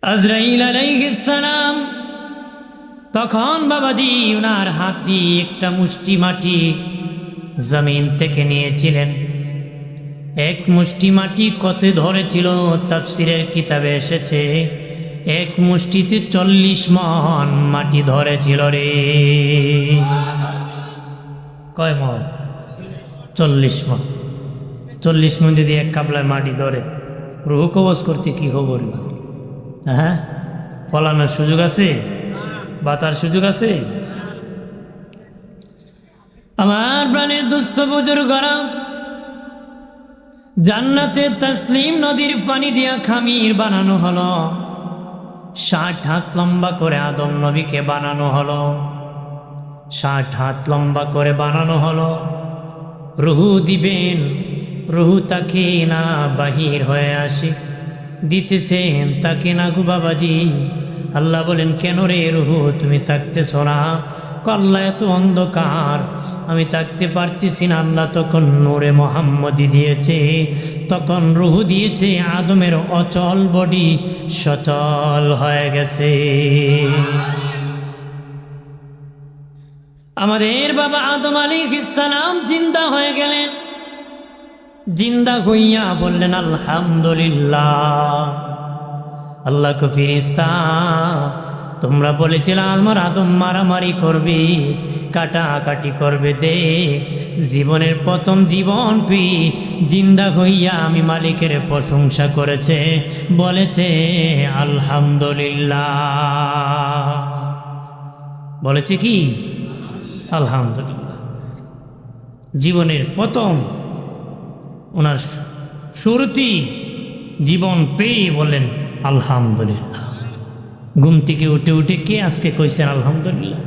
আজরাইল আলাইহিস সালাম তখন বাবাজি ওনার হাত দিয়ে একটা মুষ্টি মাটি জমিন থেকে নিয়েছিলেন। এক মুষ্টি মাটি কত ধরেছিল তাফসিরের কিতাবে এসেছে, এক মুষ্টিতে 40 মণ মাটি ধরেছিল রে। কয় মণ? 40 মণ। 40 মণ যদি এক কাবলার মাটি ধরে, রুহ কবজ করতে কি খবর? হ্যাঁ, ফলানোর সুযোগ আছে? বাঁচার সুযোগ আছে? আমার প্রাণের দুস্থ বুজুর্গরা, জান্নাতে তাসলিম নদীর পানি দিয়া খামির বানানো হলো। 60 হাত লম্বা করে আদম নবীকে বানানো হলো। 60 হাত লম্বা করে বানানো হলো। রুহু দিবেন, রুহু তাকে না বাহির হয়ে আসে, দিতেছেন তাকে না গো বাবাজি। আল্লাহ বলেন, কেন রে রুহু তুমি থাকতেছ না? আল্লাহ এত অন্ধকার, আমি থাকতে পারতেছি না। আল্লাহ তখন নূরে মোহাম্মদী দিয়েছে, তখন রুহু দিয়েছে, আদমের অচল বডি সচল হয়ে গেছে। আমাদের বাবা আদম আলাইহিস সালাম জিন্দা হয়ে গেলেন। জিন্দা হইয়া বললেন আলহামদুলিল্লাহ। আল্লাহ কে ফেরেশতা, তোমরা বলেছিলে আমার আদম মারামারি করবে, কাটাকাটি করবে, দে জীবনের প্রথম জীবন পেয়ে জিন্দা হইয়া আমি মালিকের প্রশংসা করেছে, বলেছে আলহামদুলিল্লাহ। বলেছে কি? আলহামদুলিল্লাহ। জীবনের প্রথম ওনার শুরুতেই জীবন পেয়ে বলেন আলহামদুলিল্লাহ। ঘুম থেকে উঠে উঠে কে আজকে কইছেন আলহামদুলিল্লাহ?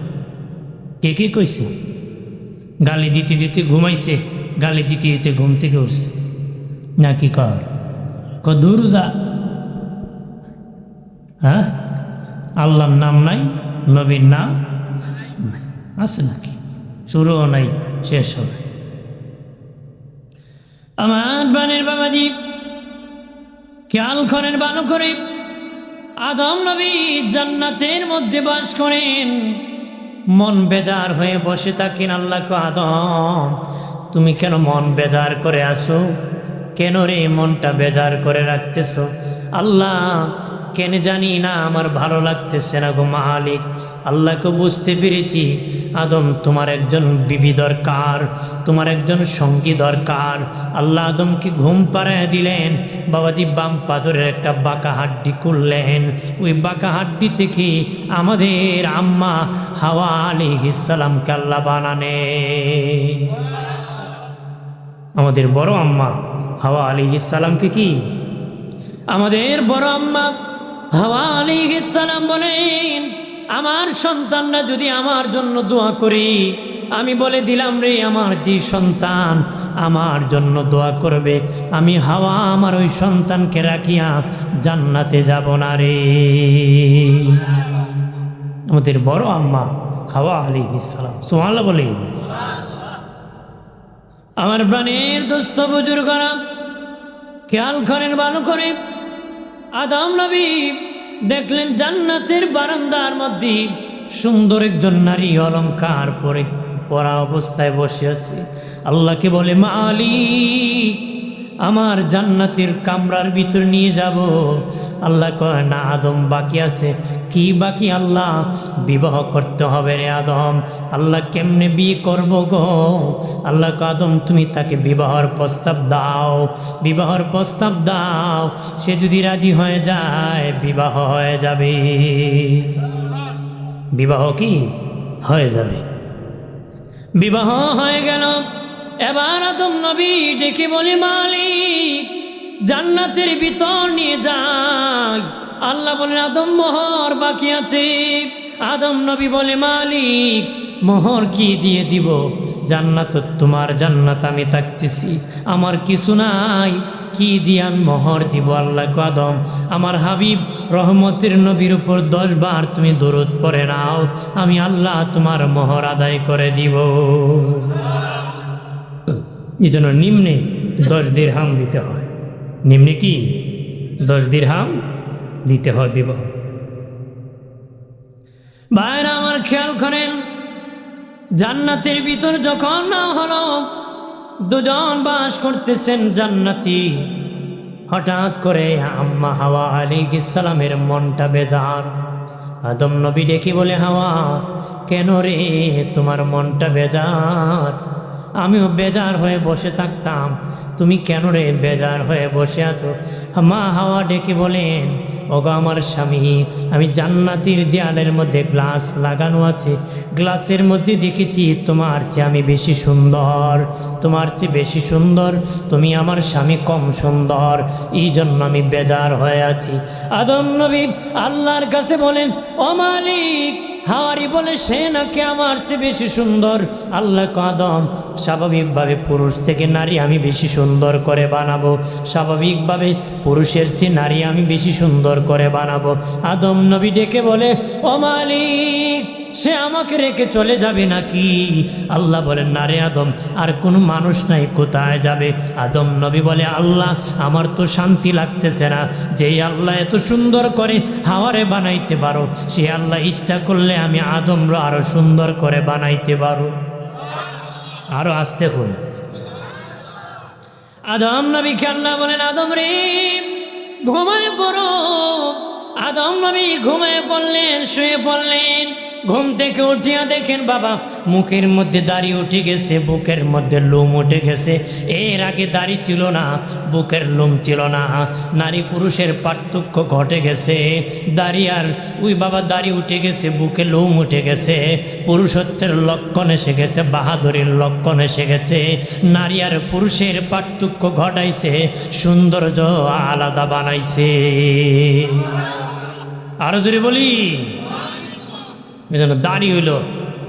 কে কে কইছে? গালি দিতে দিতে ঘুমাইছে, গালি দিতে দিতে ঘুম থেকে উঠছে নাকি? দূর যা। হ্যাঁ, আল্লাহর নাম নাই, নবীর নাম আছে নাকি? শুরুও নাই, শেষ হবে। আমার বানের বাবাজি খেয়াল করেন ভালো করে, আদম নবী জান্নাতের মধ্যে বাস করেন। মন বেজার হয়ে বসে থাকেন। আল্লাহকে, আদম তুমি কেন মন বেজার করে আসো? কেন রে মনটা বেজার করে রাখতেছ? আল্লাহ, কেন জানি না আমার ভালো লাগতেছে না গো মালিক। আল্লাহকে বুঝতে পেরেছি, আদম তোমার একজন বিবি দরকার, তোমার একজন সঙ্গী দরকার। আল্লাহ আদমকে ঘুম পাড়ায় দিলেন। বাবাজি বাম পাথরের একটা বাঁকা হাড্ডি করলেন। ওই বাঁকা হাড্ডি থেকে আমাদের আম্মা হাওয়া আলাইহিস সালামকে আল্লাহ বানানে। আমাদের বড় আম্মা হাওয়া আলাইহিস সালামকে কি? আমাদের বড় আম্মা হাওয়া আলাইহিস সালাম বলেন, আমার সন্তানরা যদি আমার জন্য দোয়া করি, আমি বলে দিলাম রে, আমার যে সন্তান আমার জন্য দোয়া করবে, আমি হাওয়া আমার ওই সন্তানকে রাখিয়া জান্নাতে যাব না রে। আমাদের বড় আম্মা হাওয়া আলাইহিস সালাম, সুবহানাল্লাহ বলে। আমার প্রাণের দোস্ত বুজুর্গরা খেয়াল করেন ভালো করে, আদম নবী দেখলেন জান্নাতের বারান্দার মধ্যে সুন্দর একজন নারী অলংকার পরে পরা অবস্থায় বসে আছে। আল্লাহকে বলে, মালিক আমার জান্নাতের কামরার ভিতর নিয়ে যাব। আল্লাহ কয় না, আদম বাকি আছে। কি বাকি? আল্লাহ, বিবাহ করতে হবে রে আদম। আল্লাহ, কেমনে বিয়ে করব গো? আল্লাহ কয়, আদম তুমি তাকে বিবাহর প্রস্তাব দাও, বিবাহর প্রস্তাব দাও। সে যদি রাজি হয়ে যায় বিবাহ হয়ে যাবে। বিবাহ কি হয়ে যাবে? বিবাহ হয়ে গেল। এবার আদম নবী ডেকে বলে, মালিক জান্নাতের ভিতর নিয়ে যায়। আল্লাহ বলেন, আদম মোহর বাকি আছে। আদম নবী বলে, মালিক মোহর কি দিয়ে দিব? জান্নাত তোমার, জান্নাত আমি থাকতেছি, আমার কিছু নাই, কি দিয়ে আমি মোহর দিব? আল্লাহ কো, আদম আমার হাবিব রহমতের নবীর উপর 10 বার তুমি দরুদ পড়ে নাও, আমি আল্লাহ তোমার মোহর আদায় করে দিব। এই জন্য নিম্নে 10 দিরহাম দিতে হয়। নিম্নে কি 10 দিরহাম দিতে হয় বিবাহ। ভাইরা আমার খেয়াল করেন, জান্নাতের ভিতর যখন না হলো দুজন বাস করতেছেন জান্নাতি, হঠাৎ করে আম্মা হাওয়া আলাইহিস সালামের মনটা বেজার। আদম নবী ডেকে বলে, হাওয়া কেন রে তোমার মনটা বেজার? আমিও বেজার হয়ে বসে থাকতাম, তুমি কেন রে বেজার হয়ে বসে আছো? মা হাওয়া ডেকে বলেন, ওগো আমার স্বামী, আমি জান্নাতের দেয়ালের মধ্যে গ্লাস লাগানো আছে, গ্লাসের মধ্যে দেখেছি তোমার চেয়ে আমি বেশি সুন্দর, তোমার চেয়ে বেশি সুন্দর, তুমি আমার স্বামী কম সুন্দর, এই জন্য আমি বেজার হয়ে আছি। আদম নবী আল্লাহর কাছে বলেন, ও মালিক, হাওয়ারি বলে সে নাকি আমার চেয়ে বেশি সুন্দর। আল্লাহ আদম, স্বাভাবিকভাবে পুরুষ থেকে নারী আমি বেশি সুন্দর করে বানাবো, স্বাভাবিকভাবে পুরুষের চেয়ে নারী আমি বেশি সুন্দর করে বানাবো। আদম নবী ডেকে বলে, ও মালিক, সে আমাকে রেখে চলে যাবে নাকি? আল্লাহ বলেন, না রে আদম, আর কোনো মানুষ নাই, কোথায় যাবে? আদম নবী বলে, আল্লাহ আমার তো শান্তি লাগতেছে না, যেই আল্লাহ এত সুন্দর করে হাওয়ারে বানাইতে পারো, সে আল্লাহ ইচ্ছা করলে আমি আদমরা আরো সুন্দর করে বানাইতে পারো। আরো আসতে খুন। আদম নবীকে আল্লাহ বলেন, আদম রে ঘুমায় পড়ো। আদম নবী ঘুমায় পড়লেন, শুয়ে পড়লেন। ঘুম থেকে উঠিয়া দেখেন বাবা, মুখের মধ্যে দাড়ি উঠে গেছে, বুকের মধ্যে লোম উঠে গেছে। এর আগে দাড়ি ছিল না, বুকের লোম ছিল না, নারী পুরুষের পার্থক্য ঘটে গেছে। দাড়ি আর ওই বাবা দাড়ি উঠে গেছে, বুকে লোম উঠে গেছে, পুরুষত্বের লক্ষণ এসে গেছে, বাহাদুরের লক্ষণ এসে গেছে। নারী আর পুরুষের পার্থক্য ঘটাইছে, সৌন্দর্য আলাদা বানাইছে। আরো জোরে বলি, এজন্য দাড়ি হইল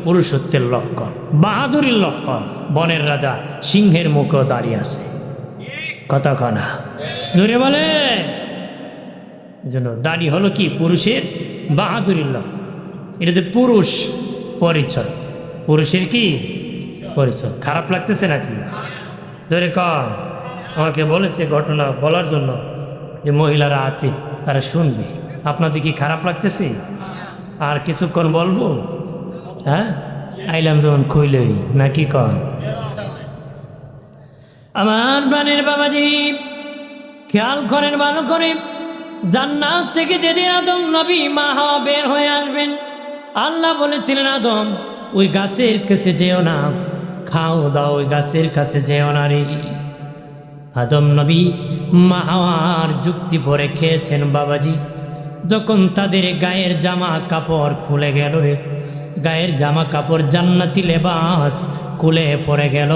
পুরুষত্বের লক্ষণ, বাহাদুরের লক্ষণ। বনের রাজা সিংহের মুখেও দাঁড়িয়ে আছে, কথা কনা জোরে বলে। এজন্য দাড়ি হলো কি পুরুষের বাহাদুরের লক্ষণ, এটাতে পুরুষ পরিচয়, পুরুষের কি পরিচয়। খারাপ লাগতেছে নাকি? জোরে কম। আমাকে বলেছে ঘটনা বলার জন্য যে মহিলারা আছে তারা শুনবে। আপনাদের কি খারাপ লাগতেছে? আর কিছুক্ষণ বলবো? হ্যাঁ, আইলাম যখন খুইলই নাকি কন। আমার প্রাণের বাবাজি খেয়াল করেন ভালো করে, জান্নাত থেকে যেদিন আদম নবী মা হাওয়া বের হয়ে আসবেন, আল্লাহ বলেছিলেন, আদম ওই গাছের কাছে যেও না, খাও দাও, ওই গাছের কাছে যেও না রে। আদম নবী মা হাওয়ার যুক্তি পরে খেয়েছেন বাবাজি। যখন তাদের গায়ের জামা কাপড় খুলে গেল রে, গায়ের জামা কাপড় জান্নাতি লেবাস খুলে পড়ে গেল।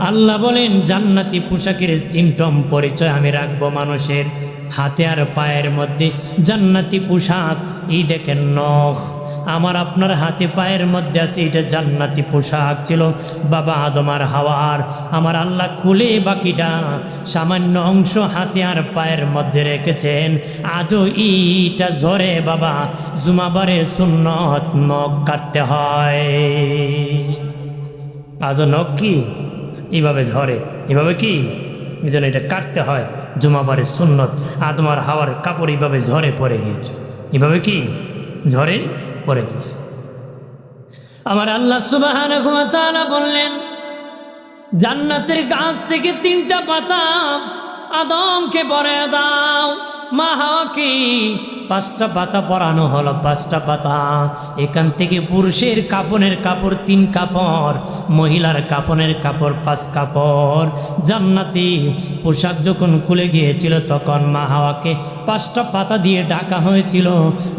আল্লাহ বলেন, জান্নাতি পোশাকের সিমটম পরিচয় আমি রাখবো মানুষের হাতে আর পায়ের মধ্যে। জান্নাতি পোশাক, এই দেখেন নখ আমার আপনার হাতে পায়ের মধ্যে আছে, এটা জান্নাতি পোশাক ছিল বাবা আদম আর হাওয়ার। আমার আল্লাহ খুলে বাকিটা সামান্য অংশ হাতে আর পায়ের মধ্যে রেখেছেন। আজও ইটা ঝরে বাবা, জুমাবারে সুন্নত নখ কাটতে হয়। আজও নখ কি এইভাবে ঝরে, এভাবে কি এই জন্য এটা কাটতে হয়, জুমাবারে সুন্নত। আদম আর হাওয়ার কাপড় এইভাবে ঝরে পড়ে গিয়েছে, এভাবে কি ঝরে পড়ে গেছে। আমার আল্লাহ সুবহানাহু ওয়া তাআলা বললেন, জান্নাতের গাছ থেকে 3টা পাতা আদমকে পরায় দাও। মা হাওয়াকে 5টা পাতা পরানো হলো, 5টা পাতা। এখান থেকে পুরুষের কাফনের কাপড় 3 কাপড়, মহিলার কাফনের কাপড় 5 কাপড়। জান্নাতি পোশাক যখন খুলে গিয়েছিল তখন মা হাওয়াকে 5টা পাতা দিয়ে ঢাকা হয়েছিল,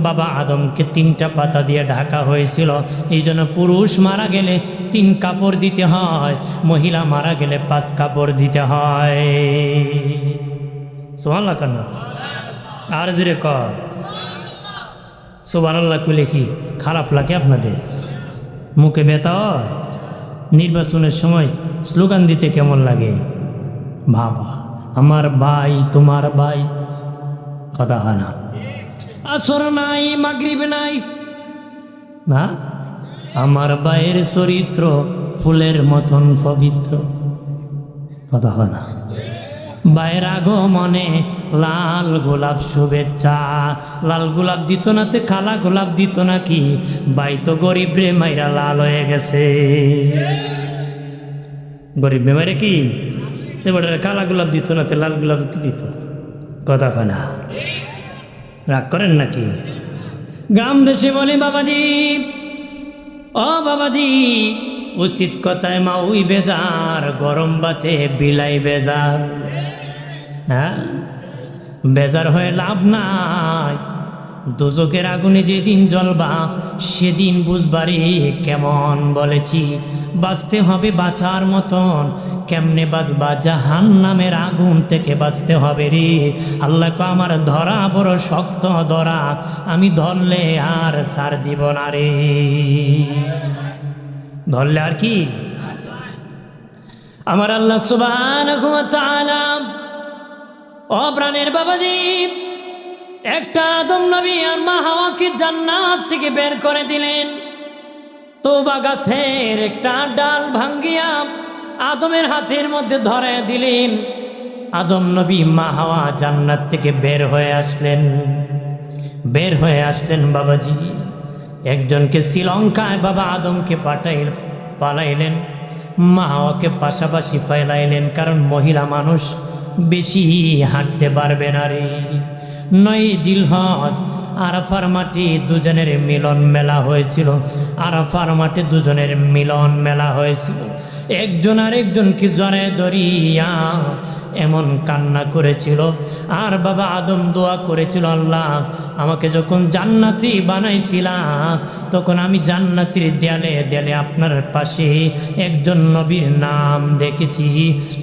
বাবা আদমকে 3টা পাতা দিয়ে ঢাকা হয়েছিল। এই জন্য পুরুষ মারা গেলে 3 কাপড় দিতে হয়, মহিলা মারা গেলে 5 কাপড় দিতে হয়। সুবহানাল্লাহ কান্না আর জোরে কর সুবহানাল্লাহ। কুলে কি খারাপ লাগে আপনাদের? মুখে ব্যথা হয়? নির্বাচনের সময় স্লোগান দিতে কেমন লাগে? বাবা আমার ভাই তোমার ভাই, কথা হয় না। আসর নাই, মাগরিব নাই, না আমার ভাইয়ের চরিত্র ফুলের মতন পবিত্র, কথা হয় না। ভাইয়ের আগমনে লাল গোলাপ শুভেচ্ছা। লাল গোলাপ দিত না তে কালা গোলাপ দিত নাকি? ভাই তো গরিব রে মাইরা লাল হয়ে গেছে। গরিব রে মাইরা কি এবার কালা গোলাপ দিত না তে লাল গোলাপ দিত? কথা কয় না, রাগ করেন নাকি? গ্রাম দেশে বলে বাবাজি, ও বাবাজি, উচিত কথায় মা ওই বেজার, গরম বাতে বিলাই বেজার। হ্যাঁ, বেজার হয়ে লাভ নাই। দোজখের আগুনে যেদিন জ্বলবা সেদিন বুঝবারে কেমন বলেছি। বাঁচতে হবে বাঁচার মতন, কেমনে বাঁচবা? জাহান্নামের আগুন থেকে বাঁচতে হবে রে। আল্লাহ কো আমার ধরা বড় শক্ত ধরা, আমি ধরলে আর ছাড় দিব না রে। ধরলে আর কি? আমার আল্লাহ সুবহানাহু ওয়া তাআলা ও প্রাণের বাবাজি, একটা আদম নবী আর মা হাওয়াকে জান্নাত থেকে বের করে দিলেন। তওবা গাছের একটা ডাল ভাঙ্গিয়া আদমের হাতের মধ্যে ধরে দিলেন। আদম নবী মা হাওয়া জান্নাত থেকে বের হয়ে আসলেন। বের হয়ে আসলেন বাবাজি, একজনকে শ্রীলঙ্কায় বাবা আদমকে পালাইলেন, মা হাওয়াকে পাশাপাশি ফেলাইলেন, কারণ মহিলা মানুষ বেশি হাঁটতে পারবে না রে। 9 জিলহজ আরাফার মাটি দুজনের মিলন মেলা হয়েছিল। আরাফার মাঠে দুজনের মিলন মেলা হয়েছিল। একজন আর একজনকে জড়ায় ধরিয়া এমন কান্না করেছিল। আর বাবা আদম দোয়া করেছিল, আল্লাহ আমাকে যখন জান্নাতি বানাইছিলা তখন আমি জান্নাতির দেয়ালে দেয়ালে আপনার পাশে একজন নবীর নাম দেখেছি।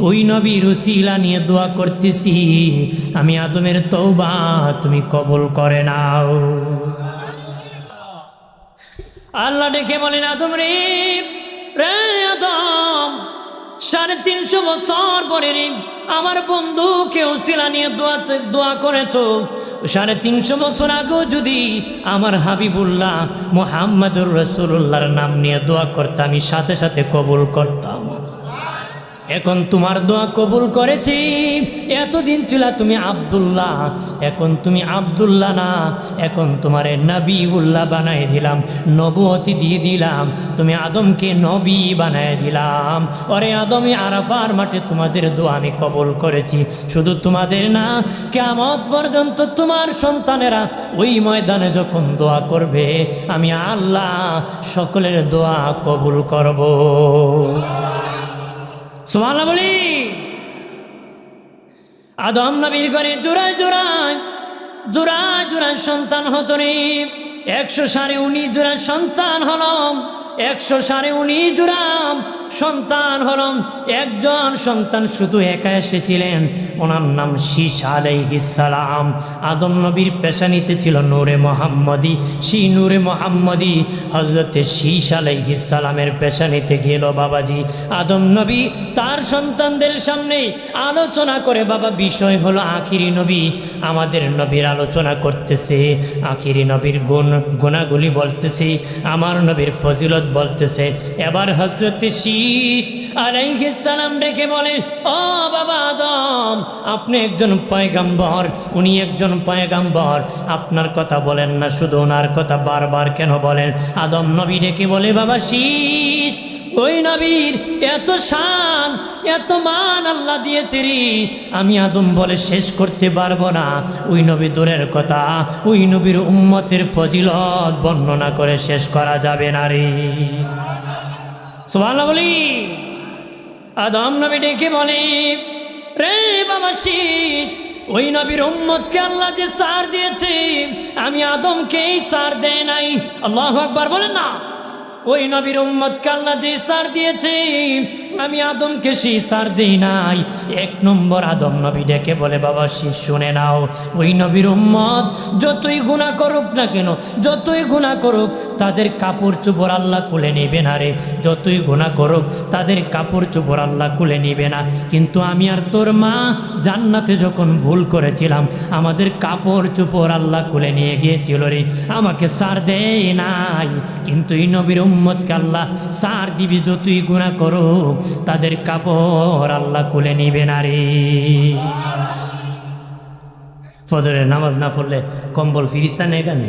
ওই নবীর উসিলা নিয়ে দোয়া করতেছি, আমি আদমের তওবা তুমি কবুল করে নাও। আল্লাহ ডেকে বলেন, আদম রে, রে আদম, 350 বছর পরে রে আমার বন্ধুকে উসিলা নিয়ে দোয়া করেছো। 350 বছর আগেও যদি আমার হাবিবুল্লাহ মুহাম্মাদুর রাসূলুল্লাহর নাম নিয়ে দোয়া করতাম, আমি সাথে সাথে কবুল করতাম। এখন তোমার দোয়া কবুল করেছি। এতদিন ছিল তুমি আব্দুল্লাহ, এখন তুমি আব্দুল্লাহ না, এখন তোমারে নবীউল্লাহ বানাই দিলাম, নবুয়তি দিয়ে দিলাম। তুমি আদমকে নবী বানাই দিলাম। ওরে আদমী, আরাফার মাঠে তোমাদের দোয়া আমি কবুল করেছি। শুধু তোমাদের না, কিয়ামত পর্যন্ত তোমার সন্তানেরা ওই ময়দানে যখন দোয়া করবে, আমি আল্লাহ সকলের দোয়া কবুল করব। সুবহানাল্লাহ বলি। আদম নবীর ঘরে জোড়ায় জোড়ায় জোড়ায় জোড়ায় সন্তান হতো রে। 119 জোড়া সন্তান হল, 119 জোড়া সন্তান হল। একজন সন্তান শুধু একা এসেছিলেন, ওনার নাম শীষ আলাইহিস সালাম। আদম নবীর পেশানিতে ছিল নূরে মোহাম্মদী। সেই নূরে মোহাম্মদী হযরতে শীষ আলাইহিস সালামের পেশানিতে গেল বাবাজি। আদম নবী তার সন্তানদের সামনে আলোচনা করে, বাবা বিষয় হলো আখিরি নবী, আমাদের নবীর আলোচনা করতেছে, আখিরি নবীর গুণাগুলি বলতেছে, আমার নবীর ফজিলত বলতেছে। এবার হযরতে শীষ আলাইহিস সালাম ডেকে বলে, ও বাবা আদম, আপনি একজন পয়গম্বর, উনি একজন পয়গম্বর, আপনার কথা বলেন না, শুধু ওনার কথা বারবার কেন বলেন? আদম নবী ডেকে বলে, বাবা শীষ, ওই নবীর এত শান এত মান আল্লাহ দিয়েছে রে, আমি আদম বলে শেষ করতে পারবো না। ওই নবী দূরের কথা, ওই নবীর উম্মতের ফজিলত বর্ণনা করে শেষ করা যাবে না রে। সুবহানাল্লাহ বলি। আদম নবী ডেকে বলে, রে বাবা শীষ, ওই নবীর উম্মতকে আল্লাহ যে ছাড় দিয়েছে, আমি আদমকেই ছাড় দেয় নাই। আল্লাহু আকবার বলেন না। ওই নবীর উম্মতকে আল্লাহ যে ছাড় দিয়েছে, আমি আদমকে সেই ছাড় দেই নাই। 1 নম্বর আদম নবী ডেকে বলে, বাবা শীষ শুনে নাও, ওই নবীর উম্মত যতই গুনাহ করুক না কেন, যতই গুনাহ করুক, তাদের কাপড় চোপড় আল্লাহ খুলে নেবে না রে। যতই গুনাহ করুক, তাদের কাপড় চোপড় আল্লাহ খুলে নেবে না। কিন্তু আমি আর তোর মা জান্নাতে যখন ভুল করেছিলাম, আমাদের কাপড় চোপড় আল্লাহ খুলে নিয়ে গিয়েছিল রে, আমাকে ছাড় দেয় নাই। কিন্তু এই নবীর উম্মতকে আল্লাহ সার দিবি, যতই গুনাহ করো তাদের কাপড় আল্লাহ খুলে নিবে না রে। ফজরের নামাজ না পড়লে কম্বল ফিরিস্তা নেই কেন?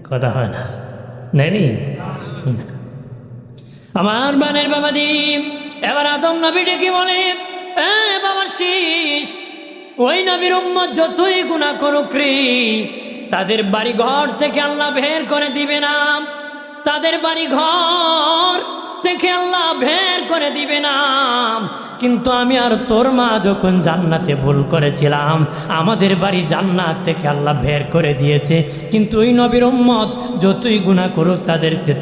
কথা হয় না, নেই। আমার বানের বাবাজি, এবার আদম নবী ডেকে বলে, এ বাবা শীষ, ওই নবীর উম্মত যতই গুনাহ করুক রে, তাদের বাড়ি ঘর থেকে আল্লাহ বের করে দিবে না, তাদের বাড়ি ঘর থেকে আল্লাহ বের করে দিবে না। কিন্তু আমি আর তোর মা যখন জান্নাতে ভুল করেছিলাম, আমাদের বাড়ি জান্নাত থেকে আল্লাহ বের করে দিয়েছে, কিন্তু ওই নবীর উম্মত যতই গুনাহ করুক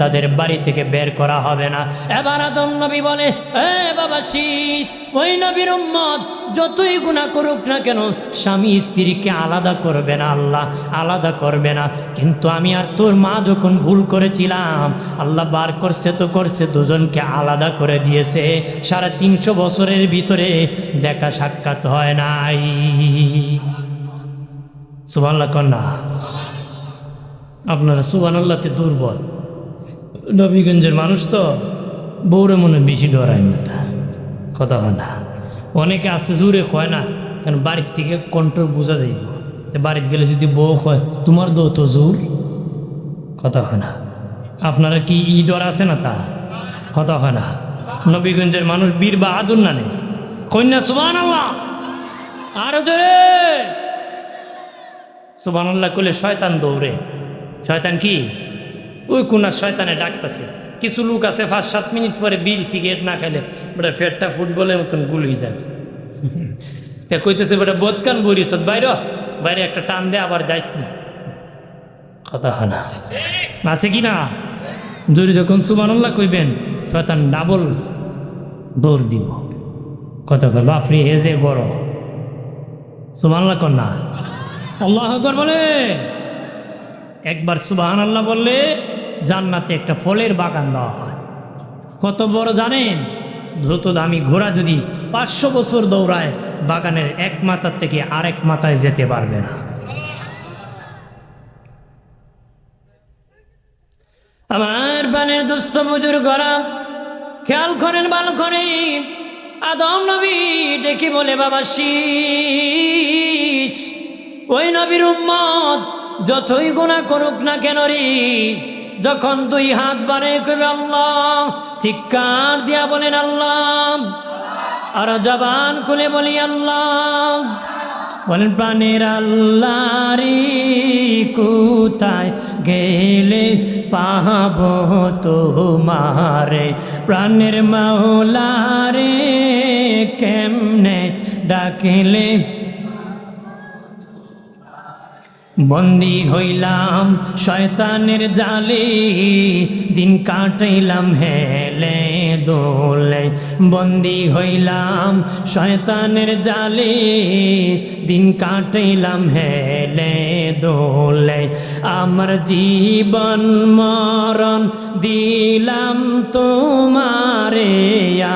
তাদের বাড়ি থেকে বের করা হবে না। এবার আদম নবী বলে, এ বাবা শীষ, ওই নবীর উম্মত যতই গুনাহ করুক না কেন স্বামী স্ত্রীকে আলাদা করবে না, আল্লাহ আলাদা করবে না। কিন্তু আমি আর তোর মা যখন ভুল করেছিলাম, আল্লাহ বার করছে তো করছে, দুজনকে আলাদা করে দিয়েছে। 350 বছরের ভিতরে দেখা সাক্ষাৎ হয় নাই। সুবহানাল্লাহ কন্যা, আপনারা সুবহানাল্লাহতে দুর্বল। নবীগঞ্জের মানুষ তো বউরে মনে বেশি ডরায় না, কথা হয় না। অনেকে আছে জোরে কয় না, কারণ বাড়ির থেকে কন্ট্রোল বোঝা যাইব। বাড়িতে গেলে যদি বউ কয় তোমার দৌ তো জোর, কথা হয় না। আপনারা কি ডর আছে না? তা কথা হয় না। নবীগঞ্জের মানুষ বীর বাহাদুর না নেই, কন্যা সুবহানাল্লাহ, আরো জোরে সুবহানাল্লাহ করলে শয়তান দৌড়ে। শয়তান কি? ওই কোনা শয়তানে ডাকতেছে। কিছু লোক আছে 5-7 মিনিট পরে বীর সিগারেট না খাইলে বেটা ফেটটা ফুটবলের মতন গুল হয়ে যাবে। কইতেছে বেটা বোধকান বরিস বাইরে বাইরে একটা টান দে, আবার যাইস না, কথা হয় না। আছে কি না? জোরে যখন সুবহানাল্লাহ কইবেন শয়তান ডাবল দৌড় দিব, কথা কয় বাপরে হে যে বড়। সুবহানাল্লাহ কন্যা, আল্লাহু আকবার বলে। একবার সুবহানাল্লাহ বললে জান্নাতে একটা ফলের বাগান দেওয়া হয়। কত বড় জানেন? দ্রুত দামি ঘোড়া যদি 500 বছর দৌড়ায়, বাগানের এক মাথার থেকে আরেক মাথায় যেতে পারবে না। আমার বানের দুস্থ বুজুর্গরা খেয়াল করেন, ভালো করে। আদম নবী ডেকে বলে, বাবা শীষ, ওই নবীর উম্মত যতই গুনাহ করুক না কেন রে, যখন 2 হাত বাড়ে করবে আল্লাহ, চিৎকার দিয়া বলেন আল্লাহ, আর জবান খুলে বলি আল্লাহ, বলেন প্রাণের আল্লাহ রে, কোথায় গেলে পাব তোমারে, প্রাণের মাওলা রে, কেমনে ডাকিলে বন্দি হইলাম শয়তানের জালে, দিন কাটাইলাম হেলে দোলে, বন্দি হইলাম শয়তানের জালে, দিন কাটাইলাম হেলে দোলে, আমার জীবন মরণ দিলাম তোমারে,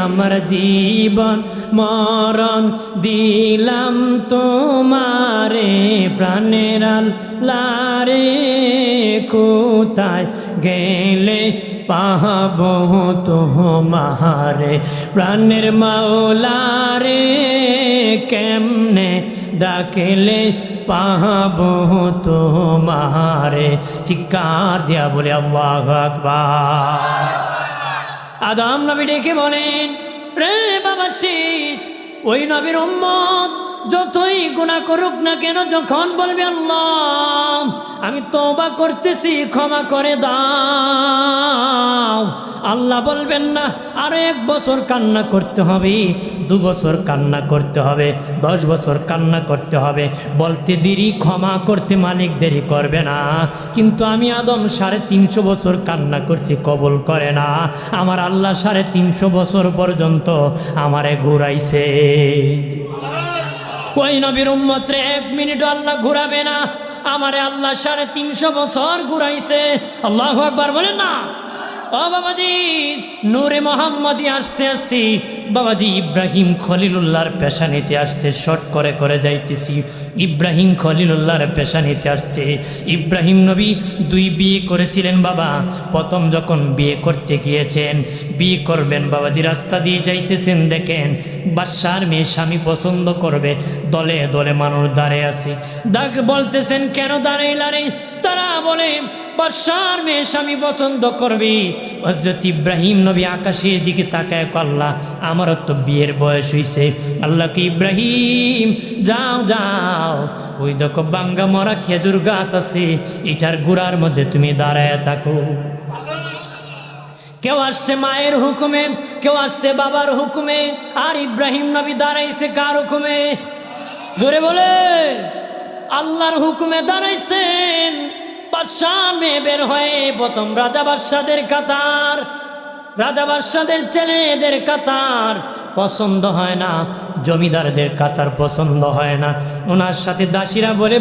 আমার জীবন মরণ দিলাম তোমারে, প্রাণের আল্লাহ রে, কোথায় গেলে পাব তোমারে, প্রাণের মাওলা রে, কেমনে ডাকেলে পাব তোমারে, চিৎকার দিয়া বলে আল্লাহু আকবার। আদম নবী ডেকে বলেন, রে বাবা শীষ, ওই নবীর উম্মত যতই গুনাহ করুক না কেন, যখন বলবে আল্লাহ আমি তওবা করতেছি, ক্ষমা করে দাও, আল্লাহ বলবেন না আরো 1 বছর কান্না করতে হবে, 2 বছর কান্না করতে হবে, 10 বছর কান্না করতে হবে, বলতে দেরি, ক্ষমা করতে মালিক দেরি করবে না। কিন্তু আমি আদম 350 বছর কান্না করছি, কবুল করে না। আমার আল্লাহ 350 বছর পর্যন্ত আমারে ঘুরাইছে। ওই নবীর উম্মতরে 1 মিনিট আল্লাহ ঘুরাবে না, আমারে আল্লাহ 350 বছর ঘুরাইছে। আল্লাহু আকবার বলেন না। ও বাবাজি, নূরে মোহাম্মদী আসতে আসতে বাবাজি ইব্রাহিম খলিলুল্লাহর পেশানিতে আসছে, শর্ট করে করে যাইতেছি। ইব্রাহিম খলিলুল্লাহর পেশানিতে আসছে। ইব্রাহিম নবী 2 বিয়ে করেছিলেন বাবা। প্রথম যখন বিয়ে করতে গিয়েছেন, বিয়ে করবেন বাবাজি, রাস্তা দিয়ে যাইতেছেন, দেখেন বাদশার মেয়ে স্বামী পছন্দ করবে, দলে দলে মানুষ দাঁড়িয়ে আছে। বলতেছেন কেন দাঁড়াইলারে? তারা বলে বাদশার মেয়ে স্বামী পছন্দ করবি। হযরত ইব্রাহিম নবী আকাশের দিকে তাকায়, আল্লাহ আমারও তো বিয়ের বয়স হইছে। আল্লাহকে ইব্রাহিম যাও যাও, ওই দেখো বাঙ্গা মরা খেজুর গাছ আছে, এটার গোড়ার মধ্যে তুমি দাঁড়ায় থাকো। কেউ আসছে মায়ের হুকুমে, কেউ আসছে বাবার হুকুমে, আর ইব্রাহিম নবী দাঁড়াইছে কার হুকুমে? জোরে বলে, আল্লাহর হুকুমে দাঁড়াইছেন। বাদশাহ মেয়ে বের হয়ে প্রথম রাজা বাদশাদের কাতার, রাজা বাদশাদের ছেলেদের কাতার পছন্দ হয় না, জমিদারদের কাতার পছন্দ হয় না। ওনার সাথে দাসীরা বলে,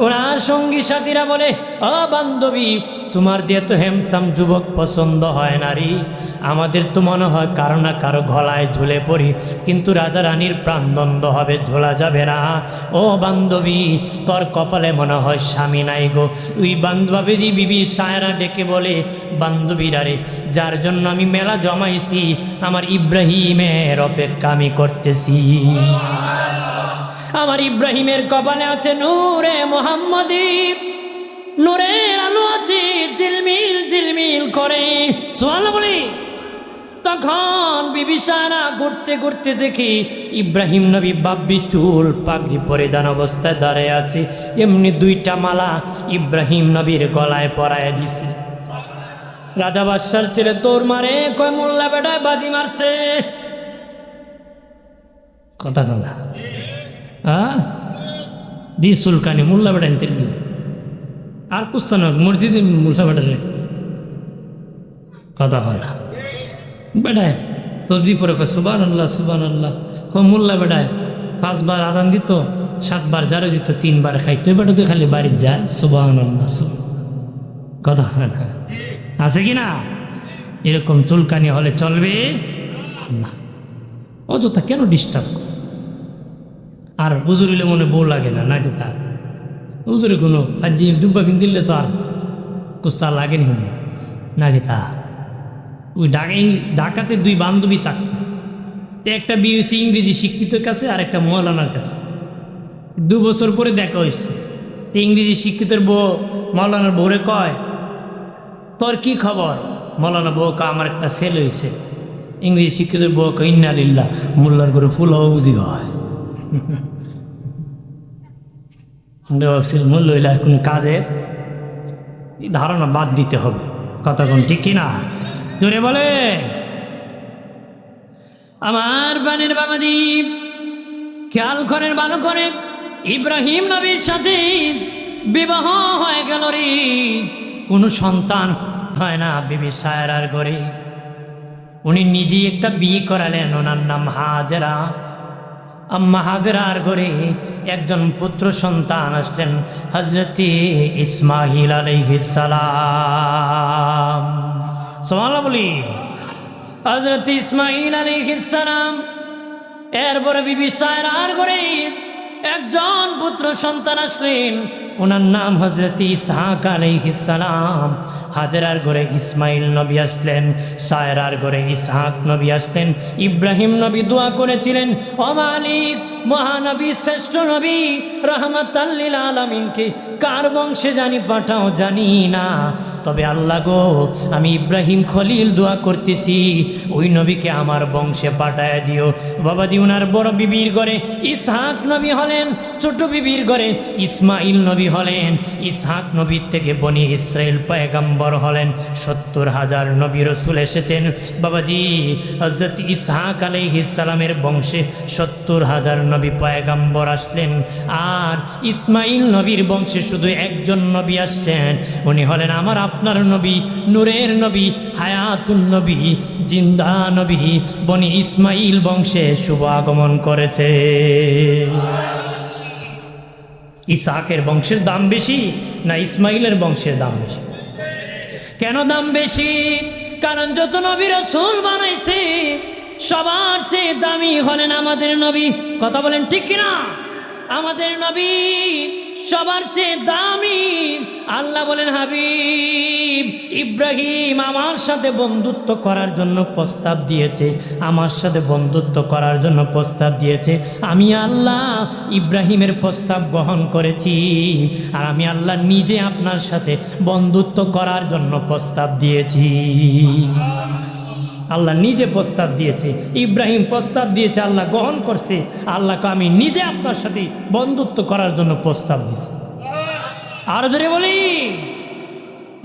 ওনার সঙ্গী সাথীরা বলে, ও বান্ধবী, তোমার দিয়ে তো হ্যামসাম যুবক পছন্দ হয় না রে, আমাদের তো মনে হয় কারো না কারো গলায় ঝুলে পড়ি, কিন্তু রাজা রানীর প্রাণদণ্ড হবে, ঝোলা যাবে না। ও বান্ধবী, তোর কপালে মনে হয় স্বামী নাই গো। ওই বান্ধবী বিবি সায়রা ডেকে বলে, বান্ধবীরা রে, যার জন্য আমি মেলা জমাইছি, আমার ইব্রাহিমের অপেক্ষা আমি করতেছি। আমার ইব্রাহিমের কপালে আছে নূরে মুহাম্মদী, নূরের আলো আছে, ঝিলমিল ঝিলমিল করে। সুবহানাল্লাহ বলি। তখন বিবি সায়রা ঘুরতে ঘুরতে দেখি ইব্রাহিম নবী বাব্বি চুল পাগড়ি পরিধান অবস্থায় দাঁড়িয়ে আছে। এমনি 2টা মালা ইব্রাহিম নবীর গলায় পরায় দিছি। রাজা বাদশার ছেলে দৌড় মারে, কয় মোল্লা বেটায় বাজি মারছে। কথা কথা দি সুলকানি মোল্লা বেটা নিতে আর কুস্তান মসজিদে মোল্লা বেটারে কথা হয় না। বেটায় তো দি পরে কয় সুবহানাল্লাহ সুবহানাল্লাহ। মোল্লা বেটায় 5 বার আজান দিত, 7 বার জারো দিত, 3 বার খাইতো। বেটা তুই খালি বাড়ি যায় সুবহানাল্লাহ। কথা হয় না, আছে কি না? এরকম চুলকানি হলে চলবে না, অযথা কেন ডিস্টার্ব। আর হুজুরিলে মনে বউ লাগে না নাকি? তার হুজুরে কোনো ফাজি জুব্বা কিন দিলে তো আর কুস্তা লাগেনি নাকি? তা ওই ঢাকাতে 2 বান্ধবী থাক, একটা বিএসসি ইংরেজি শিক্ষিতের কাছে আর একটা মৌলানার কাছে। 2 বছর পরে দেখা হয়েছে। ইংরেজি শিক্ষিতের বউ মৌলানার বউরে কয়, তোর কি খবর? মৌলানা বউ কা, আমার একটা ছেলে হয়েছে। ইংরেজি শিক্ষিতের বউ কা, ইন্না লিল্লাহ, মোল্লার করে ফুল বুঝি হয়। মূল্য হইলে কোনো কাজের ধারণা বাদ দিতে হবে। কথা কোন ঠিক কিনা? জোরে বলে। আমার বানের বাবাদীপ খেয়াল করেন ভালো করে, ইব্রাহিম নবীর সাথে বিবাহ হয়ে গেল রে, কোনো সন্তান হয় না বিবি সায়রার ঘরে। উনি নিজেই একটা বিয়ে করালেন, ওনার নাম হাজেরা। আম্মা হাজেরার ঘরে একজন পুত্র সন্তান আসলেন, হযরত ইসমাঈল আলাইহিস সালাম। সুবহানাল্লাহ বলি। হযরত ইসমাঈল আলাইহিস সালাম। এরপরে বিবি সায়রার ঘরে একজন পুত্র সন্তান আসলেন, ওনার নাম হযরত ইসহাক আলাইহিস সালাম। হাজেরার ঘরে ইসমাইল নবী আসলেন, সায়রার ঘরে ইসহাক নবী আসলেন। ইব্রাহিম নবী দোয়া করেছিলেন, ও মালিক, মহানবী শ্রেষ্ঠ নবী রাহমাতাল লিল আলামিনকে কার বংশে জানি পাঠাও জানি না, তবে আল্লাহ গো, আমি ইব্রাহিম খলিল দোয়া করতেছি, ওই নবীকে আমার বংশে পাঠায় দিও। বাবাজি, ওনার বড় বিবির ঘরে ইসহাক নবী হলেন, ছোট বিবির ঘরে ইসমাইল নবী হলেন। ইসহাক নবীর থেকে বনি ইসরাইল পয়গম্বর হলেন। 70,000 নবী রাসূল এসেছেন বাবাজি। হযরত ইসহাক আলাইহিস সালামের বংশে 70,000 নবী পয়গম্বর আসলেন। আর ইসমাইল নবীর বংশে শুধু একজন নবী আসছেন, উনি হলেন আমার আপনার নবী, নূরের নবী, হায়াতুন নবী, জিন্দা নবী। বনি ইসমাইল বংশে শুভ আগমন করেছে। ইসহাকের বংশের দাম বেশি না ইসমাইলের বংশের দাম বেশি? কেন দাম বেশি? কারণ যত নবী রাসূল বানাইছে সবার চেয়ে দামি হলেন আমাদের নবী। কথা বলেন ঠিক কিনা? আমাদের নবী সবার চেয়ে দামি। আল্লাহ বলেন, হাবিব ইব্রাহিম আমার সাথে বন্ধুত্ব করার জন্য প্রস্তাব দিয়েছে, আমার সাথে বন্ধুত্ব করার জন্য প্রস্তাব দিয়েছে। আমি আল্লাহ ইব্রাহিমের প্রস্তাব গ্রহণ করেছি, আর আমি আল্লাহ নিজে আপনার সাথে বন্ধুত্ব করার জন্য প্রস্তাব দিয়েছি। আল্লাহ নিজে প্রস্তাব দিয়েছে, ইব্রাহিম প্রস্তাব দিয়েছে, আল্লাহ গ্রহণ করছে। আল্লাহকে আমি নিজে আপনার সাথে বন্ধুত্ব করার জন্য প্রস্তাব দিছি। আর জোরে বলি,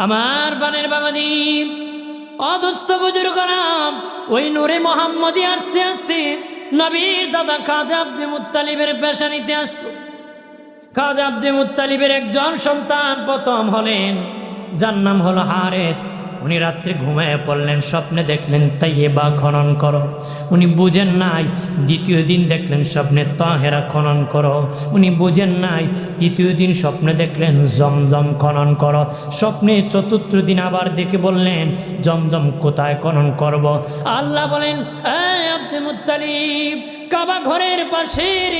আমার বানের বাবাদি অদস্ত বুজুর্গরাম, ওই নূরে মোহাম্মদী আসতে আসতে নবীর দাদা খাজা আব্দুল মুত্তালিবের পেশানিতে আসলো। খাজা আব্দুল মুত্তালিবের একজন সন্তান প্রথম হলেন, যার নাম হলো হারেস। উনি রাত্রে ঘুমায় পড়লেন, স্বপ্নে দেখলেন তাইয়েবা খনন করো। উনি বুঝেন নাই। দ্বিতীয় দিন দেখলেন স্বপ্নে তাহেরা খনন করো। উনি বুঝেন নাই। তৃতীয় দিন স্বপ্নে দেখলেন জমজম খনন করো। স্বপ্নে চতুর্থ দিন আবার দেখে বললেন জমজম কোথায় খনন করব। আল্লাহ বলেন, এই আব্দুল মুত্তালিব, কাবা ঘরের পাশের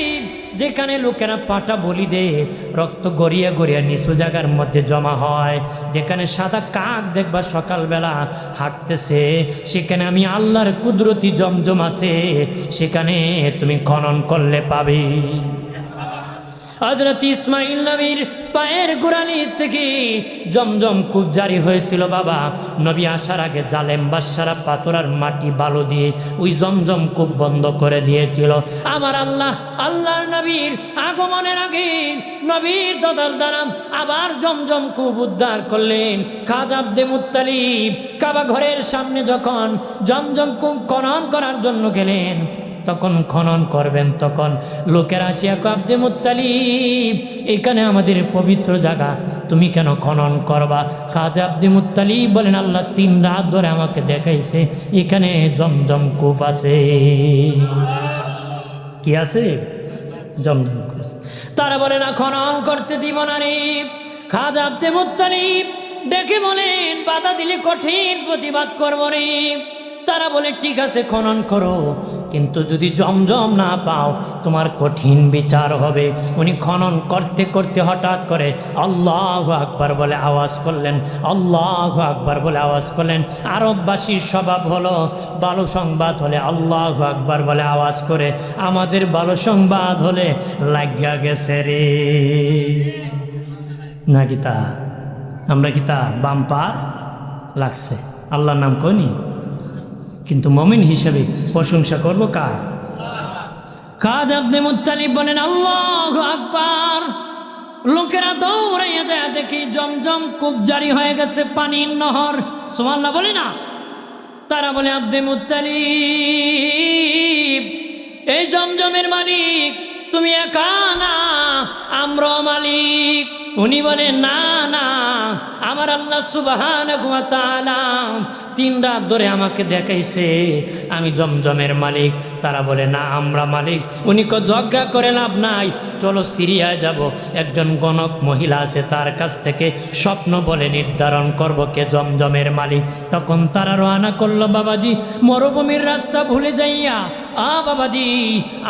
যেখানে লোকেরা পাটা বলি দেয়, রক্ত গড়িয়ে গড়িয়ে নিচু জায়গার মধ্যে জমা হয়, যেখানে সাদা কাক দেখবা সকালবেলা হাঁটতেছে, সেখানে আমি আল্লাহর কুদরতি জমজম আছে, সেখানে তুমি খনন করলে পাবে। হযরত ইসমাইল নবীর পায়ের গোড়ালি থেকে জমজম কূপ জারি হয়েছিল। বাবা, নবী আসার আগে জালেম বাদশারা পাথর আর মাটি বালু দিয়ে ওই জমজম কূপ বন্ধ করে দিয়েছিল। আমার আল্লাহ আল্লাহর নবীর আগমনের আগে নবীর দাদার দ্বারা আবার জমজম কূপ উদ্ধার করলেন। খাজা আব্দুল মুত্তালিব কাবা ঘরের সামনে যখন জমজম কূপ খনন করার জন্য গেলেন, তখন খনন করবেন, তখন লোকেরা আসিয়া কয়, আব্দুল মুত্তালিব, এখানে আমাদের পবিত্র জায়গা, তুমি কেন খনন করবা? খাজা আব্দুল মুত্তালিব বলেন, আল্লাহ 3 রাত ধরে আমাকে দেখাইছে এখানে জমজম কূপ আছে। কি আছে? জমজম কূপ আছে। তারা বলে না, খনন করতে দিব না রে। খাজা আব্দুল মুত্তালিব ডেকে বলেন, বাধা দিলে কঠিন প্রতিবাদ করবো রে। তারা বলে, ঠিক আছে খনন করো, কিন্তু যদি জমজম না পাও তোমার কঠিন বিচার হবে। উনি খনন করতে করতে হঠাৎ করে আল্লাহু আকবার বলে আওয়াজ করলেন, আল্লাহু আকবার বলে আওয়াজ করলেন। আরববাসীর স্বভাব হলো ভালো সংবাদ হলে আল্লাহু আকবার বলে আওয়াজ করে, আমাদের ভালো সংবাদ হলে লাগিয়া গেছে রে। না গীতা, আমরা গীতা বাম্পার লাগছে, আল্লাহর নাম কইনি, কিন্তু মুমিন হিসেবে প্রশংসা করব কার? খাজা আব্দুল মুত্তালিব বলেন, আল্লাহু আকবার। লোকেরা দৌড়াইয়া যায়, দেখি জমজম কূপ জারি হয়ে গেছে, পানির নহর। সুবহানাল্লাহ বলে না? তারা বলে, আব্দুল মুত্তালিব, এই জমজমের মালিক তুমি একা না, আমরাও মালিক। উনি বলে, না না, আমার আল্লাহ সুবহানাহু ওয়া তাআলা 3 রাত ধরে আমাকে দেখাইছে আমি জমজমের মালিক। তারা বলে, না আমরা মালিক। উনি কো, ঝগড়া করে লাভ নাই, চলো সিরিয়ায় যাব, একজন গণক মহিলা আছে, তার কাছ থেকে স্বপ্ন বলে নির্ধারণ করব কে জমজমের মালিক। তখন তারা রওনা করলো বাবাজি, মরুভূমির রাস্তা ভুলে যাইয়া। বাবাজি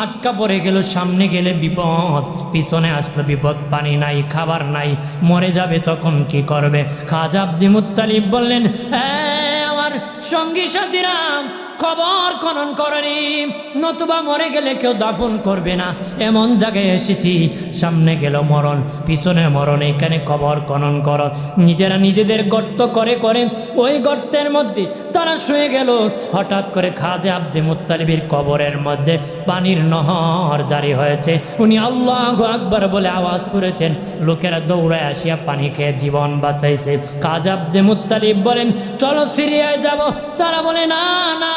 আটকা পড়ে গেল, সামনে গেলে বিপদ, পিছনে আসলো বিপদ, পানি নাই, খাবার নাই, মরে যাবে, তখন কি করবে? খাজা আব্দুল মুত্তালিব বললেন, আমার সঙ্গী সাথীরা খবর খনন করেনি, নতুবা মরে গেলে কেউ দাফন করবে না, এমন জায়গায় এসেছি, সামনে গেল মরণ, পিছনে মরণ, এখানে খবর খনন করো। নিজেরা নিজেদের গর্ত করে করে ওই গর্তের মধ্যে তারা শুয়ে গেল। হঠাৎ করে খাজা আব্দুল মুত্তালিবের কবরের মধ্যে পানির নহর জারি হয়েছে। উনি আল্লাহু আকবার বলে আওয়াজ করেছেন, লোকেরা দৌড়ায় আসিয়া পানি খেয়ে জীবন বাঁচাইছে। খাজা আব্দুল মুত্তালিব বলেন, চলো সিরিয়ায় যাব। তারা বলে, না না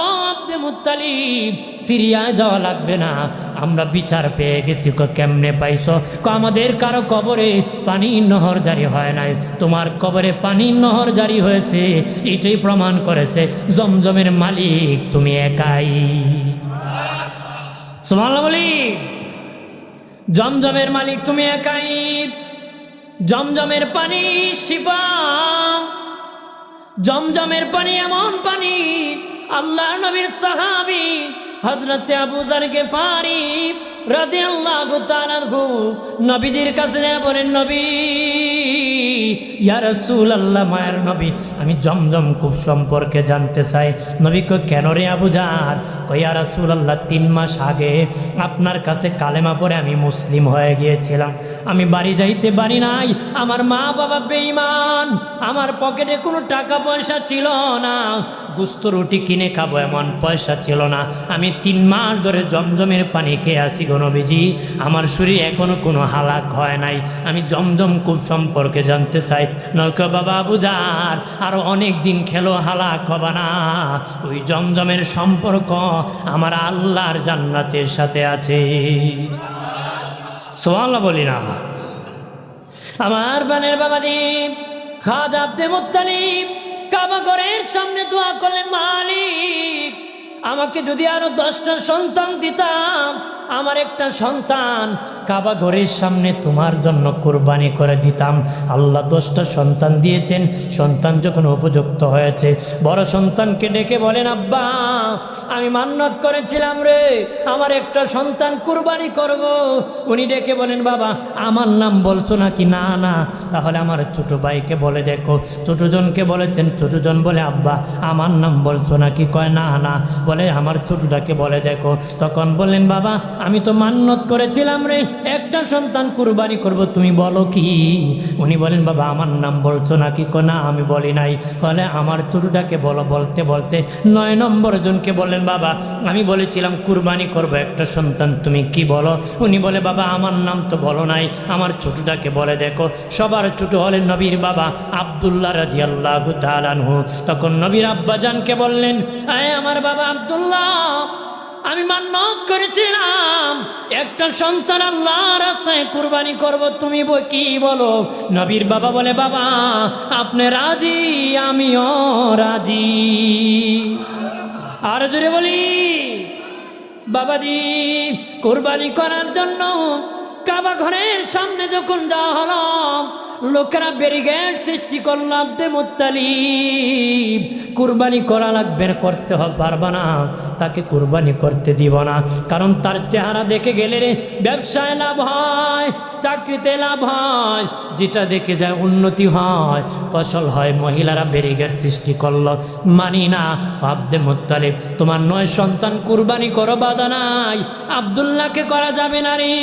ও আব্দুল মুত্তালিব, সিরিয়ায় যাওয়া লাগবে না, আমরা বিচার পেয়ে গেছি। কেমনে পাইছো? আমাদের কারো কবরে পানির নহর জারি হয় নাই, তোমার কবরে পানির নহর জারি হয়েছে। এটাই প্রমাণ করেছে জমজমের মালিক তুমি একাই। সুবহানাল্লাহ বলি, জমজমের মালিক তুমি একাই। জমজমের পানি শিফা, জমজমের পানি এমন পানি আল্লাহ নবীর সাহাবী হযরতে আবু যর গিফারি রাদিয়াল্লাহু তাআলা আনহু নবীজির কাছে যায় বলেন, নবী, ইয়া রাসূলুল্লাহ, মায়ের নবী, আমি জমজম কূপ সম্পর্কে জানতে চাই। নবী কয়, কেন রে আবু যর? কয়, ইয়া রাসূলুল্লাহ, 3 মাস আগে আপনার কাছে কালেমা পড়ে আমি মুসলিম হয়ে গিয়েছিলাম। আমি বাড়ি যাইতে পারি নাই, আমার মা বাবা বেঈমান, আমার পকেটে কোনো টাকা পয়সা ছিল না, গোস্ত রুটি কিনে খাবো এমন পয়সা ছিল না। আমি 3 মাস ধরে জমজমের পানি খেয়ে আসি গো নবীজি, আমার শরীর এখনো কোনো হালাক হয় নাই। আমি জমজম কূপ সম্পর্কে জানতে চাই। নৌকা বাবা আবু যর, আরো অনেক দিন খেলো, হালাক হবে না। ওই জমজমের সম্পর্ক আমার আল্লাহর জান্নাতের সাথে আছে। সুবহানাল্লাহ বলি না? আমার বানের বাবাজি খাজা আব্দে মুত্তালিব কাবা ঘরের সামনে দোয়া করলেন, মালিক, আমাকে যদি আরো 10টা সন্তান দিতাম, আমার একটা সন্তান কাবা ঘরের সামনে তোমার জন্য কুরবানি করে দিতাম। আল্লাহ 10টা সন্তান দিয়েছেন। সন্তান যখন উপযুক্ত হয়েছে, বড় সন্তানকে ডেকে বলেন, আব্বা, আমি মান্নত করেছিলাম রে, আমার একটা সন্তান কুরবানি করব। উনি ডেকে বলেন, বাবা, আমার নাম বলছো নাকি? না না, তাহলে আমার ছোট ভাইকে বলে দেখো। ছোটজনকে বলেছেন, ছোটজন বলে, আব্বা, আমার নাম বলছো নাকি? কয় না না। বলে, আমার ছোটটাকে বলে দেখো। তখন বললেন, বাবা, আমি তো মান্নত করেছিলাম রে, একটা সন্তান কুরবানি করব, তুমি বলো কি? উনি বলেন, বাবা, আমার নাম বলছো নাকি? কয় না, আমি বলি নাই। বলে, আমার ছোটটাকে বলো। বলতে বলতে 9 নম্বর জনকে বললেন, বাবা, আমি বলেছিলাম কুরবানি করব একটা সন্তান, তুমি কি বলো? উনি বলে, বাবা, আমার নাম তো বলো নাই, আমার ছোটটাকে বলে দেখো। সবার ছোট হলেন নবীর বাবা আব্দুল্লাহ রাদিয়াল্লাহু তাআলা আনহু। তখন নবীর আব্বাজানকে বললেন, আয় আমার বাবা আব্দুল্লাহ, আমি মান্নত করেছিলাম একটা সন্তান আল্লাহর রাস্তায় কুরবানি করব, তুমি কি বলো? নবীর বাবা বলে, বাবা, আপনি রাজি, আমিও রাজি। আর জোরে বলি, বাবাজি, কুরবানি করার জন্য কাবা ঘরের সামনে যখন যাওয়া হলো, লোকেরা ব্যারিকেড সৃষ্টি করল। আব্দে মুত্তালিব কুরবানি করা লাগবে, করতে পারবা না, তাকে কুরবানি করতে দিব না, কারণ তার চেহারা দেখে গেলে রে ব্যবসায় লাভ হয়, চাকরিতে লাভ হয়, যেটা দেখে যায় উন্নতি হয়, ফসল হয়। মহিলারা ব্যারিকেড সৃষ্টি করলো, মানি না। আব্দে মুত্তালিব, তোমার 9 সন্তান কুরবানি করো, বাধা নাই, আব্দুল্লাহকে করা যাবে না রে।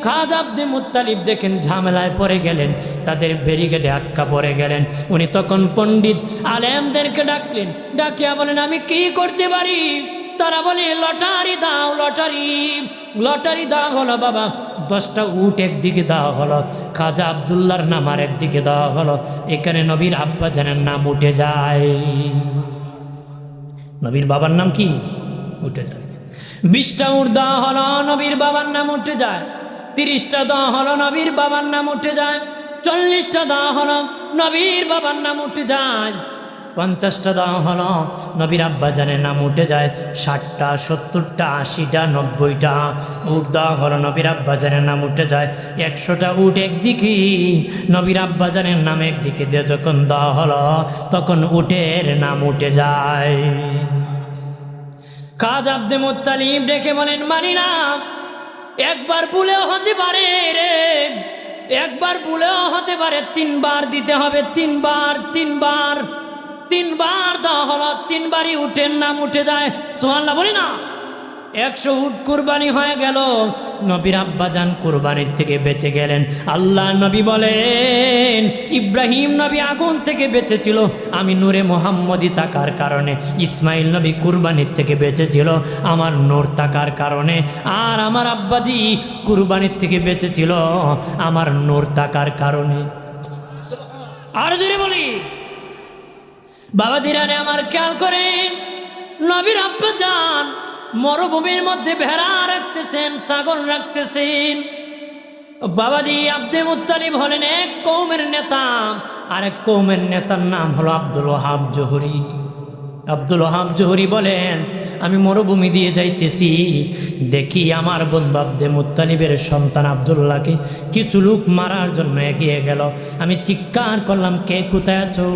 খাজা আব্দে মুত্তালিব দেখেন ঝামেলায় পড়ে গেলেন, তাদের ব্যারিকেডে আটকা পড়ে গেলেন। উনি তখন পণ্ডিত আলেমদেরকে ডাকলেন, ডাকিয়া বলেন, আমি কি করতে পারি? তারা বলে, লটারি দাও, লটারি। লটারি দেওয়া হলো বাবা, 10টা উট একদিকে দেওয়া হলো, খাজা আব্দুল্লাহর নাম আর একদিকে দেওয়া হলো। এখানে নবীর আব্বাজানের নাম উঠে যায়। নবীর বাবার নাম কি? উঠে যায়। 20টা উট দেওয়া হলো, নবীর বাবার নাম উঠে যায়। 30টা দেওয়া হলো, নবীর বাবার নাম উঠে যায়। 40টা দেওয়া হলো, নবীর বাবার নাম উঠে যায়। 50টা দেওয়া হলো, নবীর আব্বাজানের নাম উঠে যায়। 60টা, 70টা, 80টা, 90টা উট দেওয়া হলো, নবীর আব্বাজানের নাম উঠে যায়। 100টা উট একদিকে, নবীর আব্বাজানের নাম একদিকে দিয়ে যখন দেওয়া হলো, তখন উটের নাম উঠে যায়। খাজা আব্দে মুত্তালিব ডেকে বলেন, মানি না, একবার ভুলেও হতে পারে রে, একবার ভুলেও হতে পারে, 3 বার দিতে হবে, 3 বার, 3 বার, 3 বার দেওয়া হলো, 3 বারই উটের নাম উঠে যায়। সুবহানাল্লাহ বলি না? 100 উট কুরবানি হয়ে গেল। নবীর আব্বাজান কুরবানির থেকে বেঁচে গেলেন। আল্লাহ নবী বলেন, ইব্রাহিম নবী আগুন থেকে বেঁচেছিল, আমি নূরে মোহাম্মদী থাকার কারণে। ইসমাইল নবী কুরবানির থেকে বেঁচেছিল, আমার নূর থাকার কারণে। আর আমার আব্বাজি কুরবানির থেকে বেঁচেছিল, আমার নূর থাকার কারণে। আর জোরে বলি, বাবাজিরা আমার খেয়াল করেন, নবীর আব্বাজান মরুভূমির মধ্যে ভেড়া রাখতেছেন, ছাগল রাখতেছেন। বাবাজি আব্দে মুত্তালিব হলেন এক কওমের নেতা, আর এক কওমের নেতার নাম হলো আব্দুল ওয়াহাব জোহরি। আব্দুল ওহাব জোহরি বলেন, আমি মরুভূমি দিয়ে যাইতেছি, দেখি আমার বন্ধু আব্দুল মুত্তালিবের সন্তান আব্দুল্লাহকে কিছু লোক মারার জন্য এগিয়ে গেল। আমি চিৎকার করলাম, কে কোথায় আছো?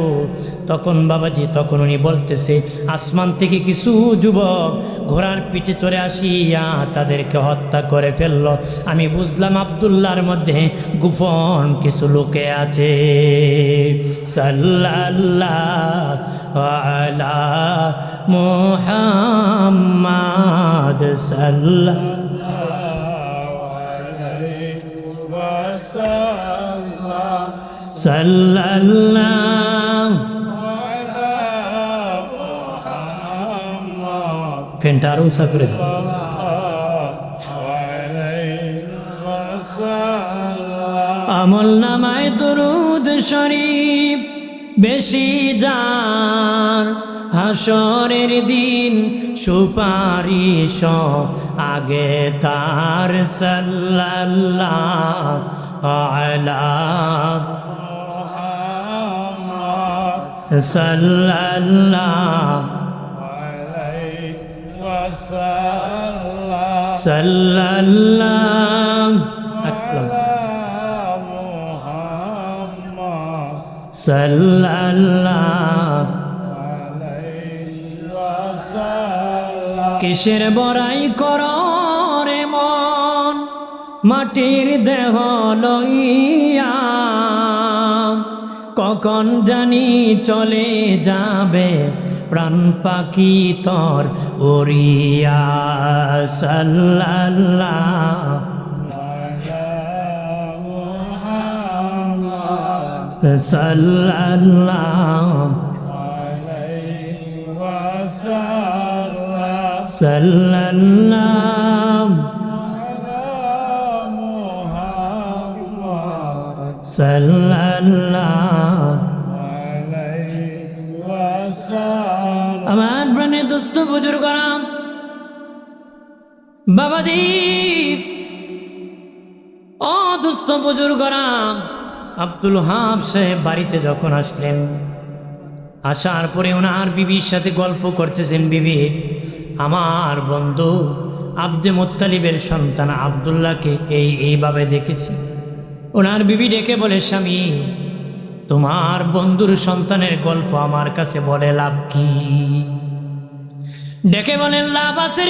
তখন উনি বলতেছে, আসমান থেকে কিছু যুবক ঘোড়ার পিঠে চড়ে আসিয়া তাদেরকে হত্যা করে ফেলল। আমি বুঝলাম আব্দুল্লাহর মধ্যে গোপন কিছু লোকে আছে। সাল্লাল্লাহু আলা মুহাম্মাদ সাল্লাল্লাহু আলাইহি ওয়াসাল্লাম সাল্লাল্লাহু আলা মুহাম্মাদ। ফেনটা আরো উঁচা করে দাও। আমল নামায় দরুদ শরীফ বেশি যার, হাসরের দিন সুপারিশ আগে তার। সাল্লাল্লাহু আলা মুহাম্মাদ সাল্লাল্লাহু আলাইহি ওয়াসাল্লাম সাল্লাল্লাহু সাল্লাল্লাহু আলাইহি ওয়াসাল্লাম। কিসের বড়াই করো রে মন, মাটির দেহ লইয়া, কখন জানি চলে যাবে প্রাণ পাখি তোর উড়িয়া। সাল্লাল্লাহু সাল্লাল্লাহু আলাইহি ওয়াসাল্লাম সাল্লাল্লাহু আলা মুহাম্মাদ সাল্লাল্লাহু আলাইহি ওয়াসাল্লাম। আমার প্রাণের দোস্ত বুজুর্গরা, বাবাজি, ও দোস্ত বুজুর্গরা, আব্দুল ওহাব সাহেব বাড়িতে যখন আসলেন, আসার পরে ওনার বিবির সাথে গল্প করতেছেন। বিবি, আমার বন্ধু আব্দুল মুত্তালিবের সন্তান আব্দুল্লাহকে এইভাবে দেখেছি। ওনার বিবি ডেকে বলে, স্বামী, তোমার বন্ধুর সন্তানের গল্প আমার কাছে বলে লাভ কি? ডেকে বলেন, লাভ আছে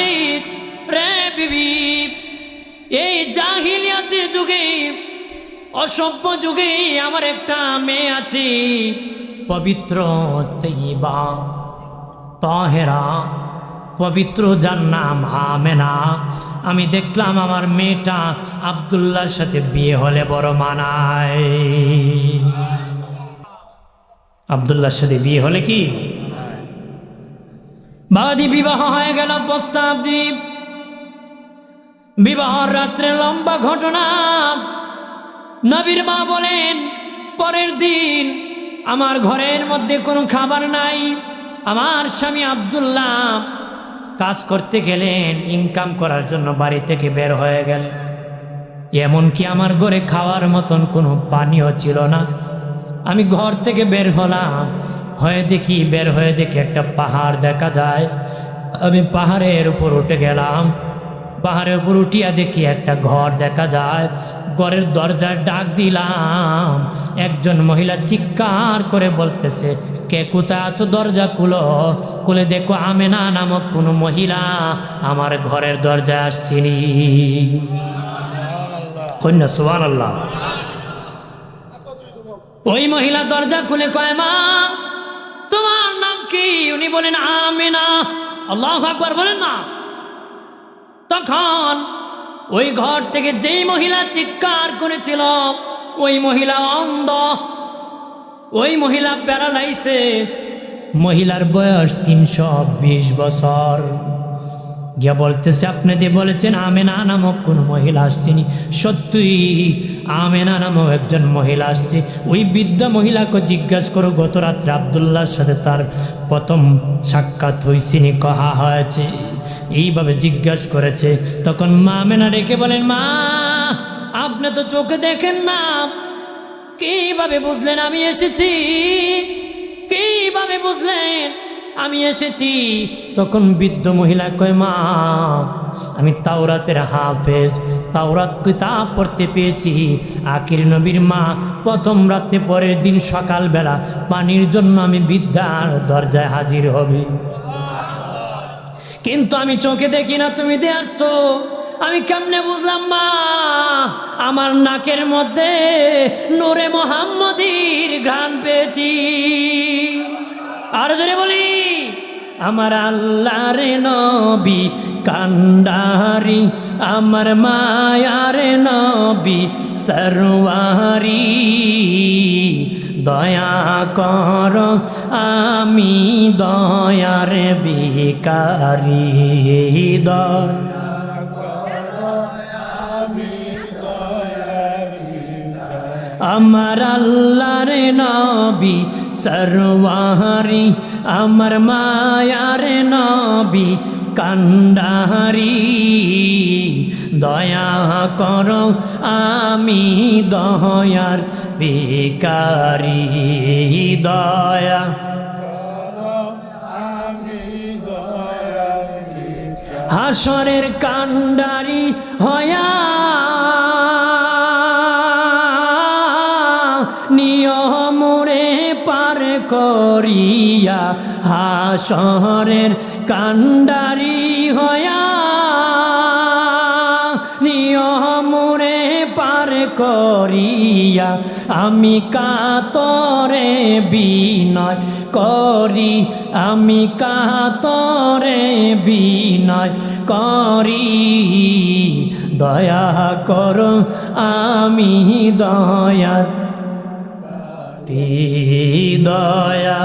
রে বিবি। এই জাহিলিয়াতের যুগে, অসভ্য যুগে আমার একটা মেয়ে আছে, পবিত্র তৈবা তাহেরা, পবিত্র, যার নাম আমেনা। আমি দেখলাম আমার মেয়েটা আব্দুল্লাহর সাথে বিয়ে হলে বড় মানায়। আব্দুল্লাহর সাথে বিয়ে হলে কি বাদি বিবাহ হয়ে গেল। প্রস্তাব দ্বীপ বিবাহর রাত্রে লম্বা ঘটনা। নবীর মা বলেন, পরের দিন আমার ঘরের মধ্যে কোনো খাবার নাই। আমার স্বামী আব্দুল্লাহ কাজ করতে গেলেন, ইনকাম করার জন্য বাড়ি থেকে বের হয়ে গেলেন। এমনকি আমার ঘরে খাওয়ার মতন কোনো পানীয় ছিল না। আমি ঘর থেকে বের হলাম, বের হয়ে দেখি একটা পাহাড় দেখা যায়। আমি পাহাড়ের উপর উঠে গেলাম। পাহাড়ের উপর উঠিয়া দেখি একটা ঘর দেখা যায়। ঘরের দরজায় ডাক দিলাম, একজন মহিলা চিৎকার করে বলতেছে, কে কোথায় আছো? দরজা খুলো। খুলে দেখো আমেনা নামক কোনো মহিলা আমার ঘরের দরজায় আসছিনি। কন্যা সুবহানাল্লাহ। ওই মহিলা দরজা খুলে কয়, মা, তোমার নাম কি? উনি বলেন, আমেনা। আল্লাহু আকবার বলেন না। তখন ওই ঘর থেকে যেই মহিলা চিৎকার করেছিল, ওই মহিলা অন্ধ, ওই মহিলা প্যারালাইসিস। মহিলার বয়স 320 বছর। গিয়া বলতেছে, আপনাদের বলেছেন আমেনা নামক কোন মহিলা আসছেনি। সত্যি আমেনা নামক একজন মহিলা আসছে। ওই বৃদ্ধা মহিলাকে জিজ্ঞাসা করো, গত রাত্রে আব্দুল্লাহর সাথে তার প্রথম সাক্ষাৎ হয়েছিনি, কহা হয়েছে। এইভাবে জিজ্ঞাসা করেছে। তখন মা আমেনা রেখে বলেন, মা, আপনি তো চোখে দেখেন না, কিভাবে বুঝলেন আমি এসেছি? কিভাবে বুঝলেন? আমি এসেছি। তখন বৃদ্ধ মহিলা কয়, মা আমি তাওরাতের হাফেজ, তাওরাত কিতাব পড়তে পেয়েছি। আখির নবীর মা প্রথম রাতে পরের দিন সকালবেলা পানির জন্য আমি বৃদ্ধার দরজায় হাজির হবে, কিন্তু আমি চোখে দেখি না, তুমি দিয়ে আসতো। আমি কেমনে বুঝলাম মা? আমার নাকের মধ্যে নূরে মোহাম্মদীর ঘ্রাণ পেয়েছি। আর জোরে বলি, আমার আল্লাহর নবী কান্ডারি, আমার মায়ার নবী সরওয়ারি, দয়া কর আমি দয়ার ভিখারি, আমার আল্লাহর নবী সরওয়ারি, আমার মায়ার নবী কান্ডারি, দয়া করো আমি দয়ার ভিখারি, দয়া হাসরের কান্ডারি হয়া নিয়মরে পার করিয়া, হাসরের কান্ডারি হয়া নিয়মরে পার করিয়া, আমি কাতরে বিনয় করি, আমি কাতরে বিনয় করি, দয়া করো আমি দয়ার দয়া।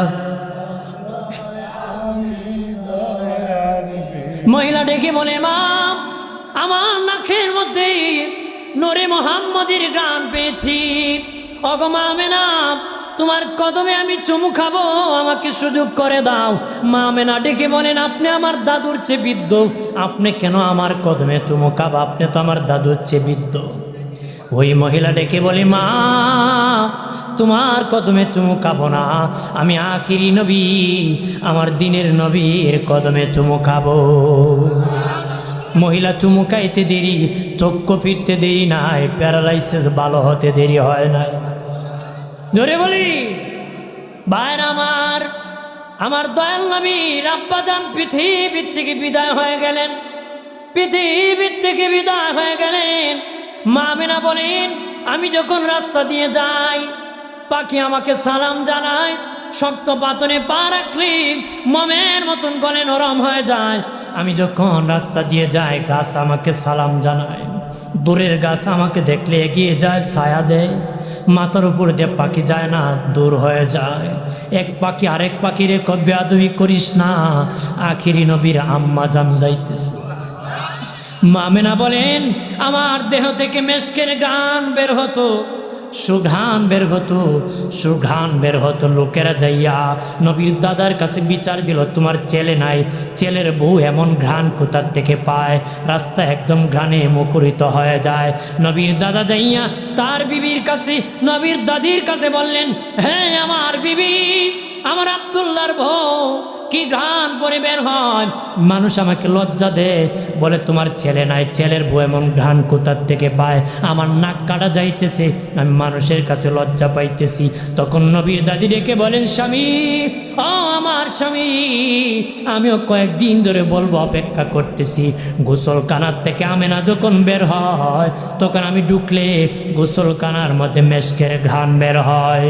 মহিলা ডেকে বলে, মা আমার নাকের মধ্যে নূরে মোহাম্মদের গান পেয়েছি। ওগো মা আমেনা, তোমার কদমে আমি চুমু খাবো, আমাকে সুযোগ করে দাও। মা আমেনা ডেকে বলেন, আপনি আমার দাদুর চেয়ে বৃদ্ধ, আপনি কেন আমার কদমে চুমু খাবো? আপনি তো আমার দাদুর চেয়ে বৃদ্ধ। ওই মহিলা ডেকে বলে, মা তোমার কদমে চুমু খাবো না, আমি আখিরি নবী, আমার দিনের নবীর কদমে চুমু খাবো। মহিলা চুমু খাইতে দেরি, চক্ষু ফিরতে দেরি নাই, প্যারালাইসিস ভালো হতে দেরি হয় নাই। ধরে বলি ভাইরা আমার, আমার দয়াল নবীর আব্বাজান পৃথিবীর থেকে বিদায় হয়ে গেলেন, পৃথিবীর থেকে বিদায় হয়ে গেলেন। মা আমেনা বলেন, আমি যখন রাস্তা দিয়ে যাই, পাখি আমাকে সালাম জানায়, শক্ত পাথরে পা রাখলে মমের মতন গলে নরম হয়ে যায়। আমি যখন রাস্তা দিয়ে যাই, গাছ আমাকে সালাম জানায়, দূরের গাছ আমাকে দেখলে এগিয়ে যায়, ছায়া দেয়, মাথার উপর দিয়ে পাখি যায় না, দূর হয়ে যায়। এক পাখি আরেক পাখির বেয়াদবি করিস না, আখিরি নবীর আম্মা জান যাইতেছে। মা আমেনা বলেন, আমার দেহ থেকে মেশকের গান বের হতো, সুঘ্রাণ বের হতো, সুঘ্রাণ বের হতো। লোকেরা যাইয়া নবীর দাদার কাছে বিচার দিল, তোমার ছেলে নাই, ছেলের বউ এমন ঘ্রাণ কোথার থেকে পায়? রাস্তা একদম ঘ্রাণে মুখরিত হয়ে যায়। নবীর দাদা যাইয়া তার বিবির কাছে, নবীর দাদির কাছে বললেন, হ্যাঁ আমার বিবি, আমার আব্দুল্লাহর বউ কি ঘ্রাণ পরে বের হয়। মানুষ আমাকে লজ্জা দেয়, বলে তোমার ছেলে নাই, ছেলের বউ এমন ঘ্রাণ কোথার থেকে পায়? আমার নাক কাটা যাইতেছে, আমি মানুষের কাছে লজ্জা পাইতেছি। তখন নবীর দাদি ডেকে বলেন, স্বামী, ও আমার স্বামী, আমিও কয়েকদিন ধরে বলবো, অপেক্ষা করতেছি। গোসলখানার থেকে আমেনা যখন বের হয়, তখন আমি ঢুকলে গোসলখানার মধ্যে মেশকের ঘ্রাণ বের হয়।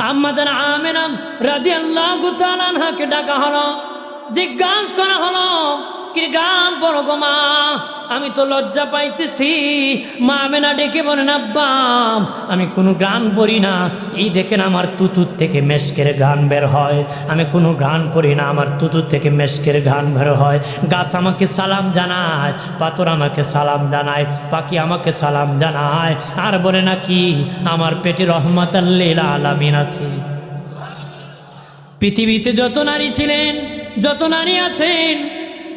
আম্মা জান আমেনা রাদিয়াল্লাহু তাআলা আনহাকে ডাকা হলো, জিজ্ঞাসা করা হলো, কি গান পড়ো গো মা? আমি তো লজ্জা পাইতেছি। মা আমেনা ডেকে বলেন, আব্বা আমি কোনো গান পড়ি না, এই দেখেন আমার তুতুর থেকে মেশকের গান বের হয়। আমি কোনো গান পড়ি না, আমার তুতুর থেকে মেশকের গান বের হয়। গাছ আমাকে সালাম জানায়, পাথর আমাকে সালাম জানায়, পাখি আমাকে সালাম জানায়, আর বলে নাকি আমার পেটে রহমাতাল লিল আলামিন আছে। পৃথিবীতে যত নারী ছিলেন, যত নারী আছেন,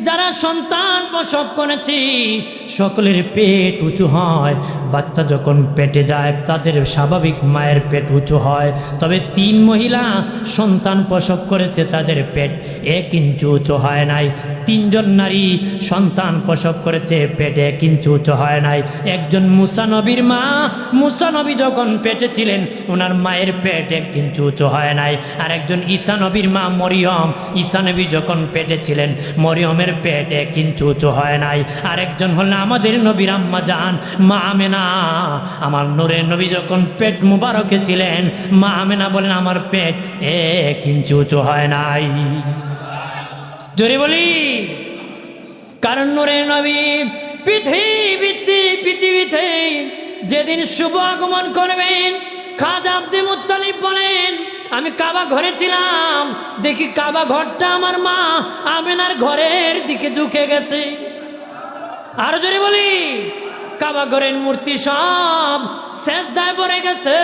যারা সন্তান প্রসব করেছে সকলের পেট উঁচু হয়। বাচ্চা যখন পেটে যায় তাদের স্বাভাবিক মায়ের পেট উঁচু হয়, তবে 3 মহিলা সন্তান প্রসব করেছে তাদের পেট 1 ইঞ্চি উঁচু হয় নাই। 3 জন নারী সন্তান প্রসব করেছে পেট 1 ইঞ্চি উঁচু হয় নাই। একজন মুসা নবীর মা, মুসা নবী যখন পেটে ছিলেন ওনার মায়ের পেট 1 ইঞ্চি উঁচু হয় নাই। আর একজন ঈসা নবীর মা মরিয়ম, ঈসা নবী যখন পেটে ছিলেন মরিয়মের পেট 1 ইঞ্চি উঁচু হয় নাই। আরেকজন হলেন আমাদের নবীর আম্মা জান মা আমেনা। আমার নূরের নবী যখন পেট মুবারকে ছিলেন মা আমেনা বলেন আমার পেট 1 ইঞ্চি উঁচু হয় নাই। জোরে বলি, কারণ নূরের নবী পৃথিবীতে যেদিন শুভ আগমন করবেন, খাজা আব্দুল মুত্তালিব বলেন আমি কাবা ঘরে ছিলাম, দেখি কাবা ঘরটা আমার মা আমেনার ঘরের দিকে ঝুঁকে গেছে। আর জোরে বলি, কাবা ঘরের মূর্তি সব সেজদায় পড়ে গেছে।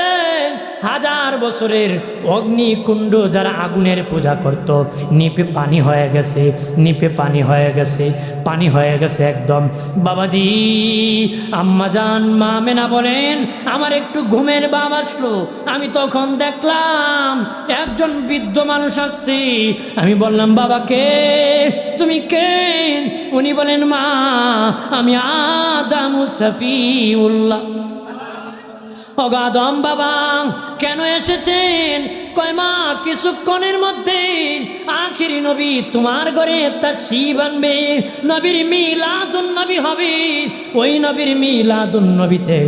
1000 বছরের অগ্নিকুণ্ড যারা আগুনের পূজা করত নিপে পানি হয়ে গেছে, নিপে পানি হয়ে গেছে, পানি হয়ে গেছে একদম। বাবাজি আম্মা জান মা আমেনা বলেন আমার একটু ঘুমের ভাব আসলো। আমি তখন দেখলাম একজন বৃদ্ধ মানুষ আসছে। আমি বললাম বাবা কে, তুমি কে? উনি বলেন মা আমি আদম সফিউল্লাহ। অগাদম বাবা কেন এসেছেন? কয় মা কিছুক্ষণের মধ্যে আখিরি নবী তোমার ঘরে তাশরীফ আনবে, নবীর মিলাদুন নবী হবে। ওই নবীর মিলাদুন নবীতে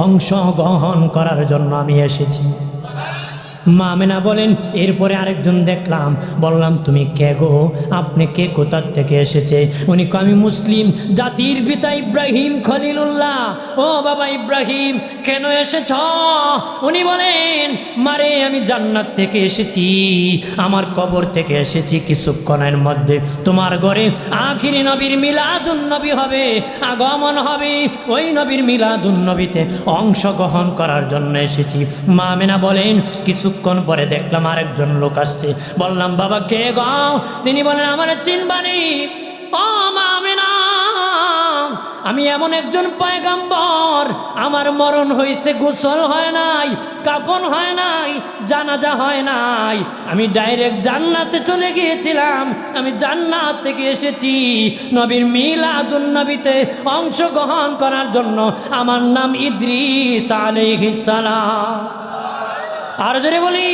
অংশগ্রহণ করার জন্য আমি এসেছি। মা আমেনা বলেন এরপরে আরেকজন দেখলাম, বললাম তুমি কে গো, আপনি কে, কোথার থেকে এসেছে? উনি কয় আমি মুসলিম জাতির পিতা ইব্রাহিম খলিলুল্লাহ। ও বাবা ইব্রাহিম কেন এসেছ? উনি বলেন মারে আমি জান্নাত থেকে এসেছি, আমার কবর থেকে এসেছি, কিছুক্ষণের মধ্যে তোমার ঘরে আখিরি নবীর মিলাদুন নবী হবে, আগমন হবে। ওই নবীর মিলাদুন নবীতে অংশগ্রহণ করার জন্য এসেছি। মা আমেনা বলেন কিছুক্ষণ পরে দেখলাম আরেকজন লোক আসছে। বললাম বাবা কে গো? তিনি বলেন আমার চিনবানি। ও মা আমেনা আমি এমন একজন পয়গম্বর, আমার মরণ হয়েছে, গোসল হয় নাই, কাফন হয় নাই, জানাজা হয় নাই, আমি ডাইরেক্ট জান্নাতে চলে গিয়েছিলাম। আমি জান্নাত থেকে এসেছি নবীর মিলাদুন নবীতে অংশগ্রহণ করার জন্য। আমার নাম ইদ্রিস আলাইহিস সালাম। আর জোরে বলি,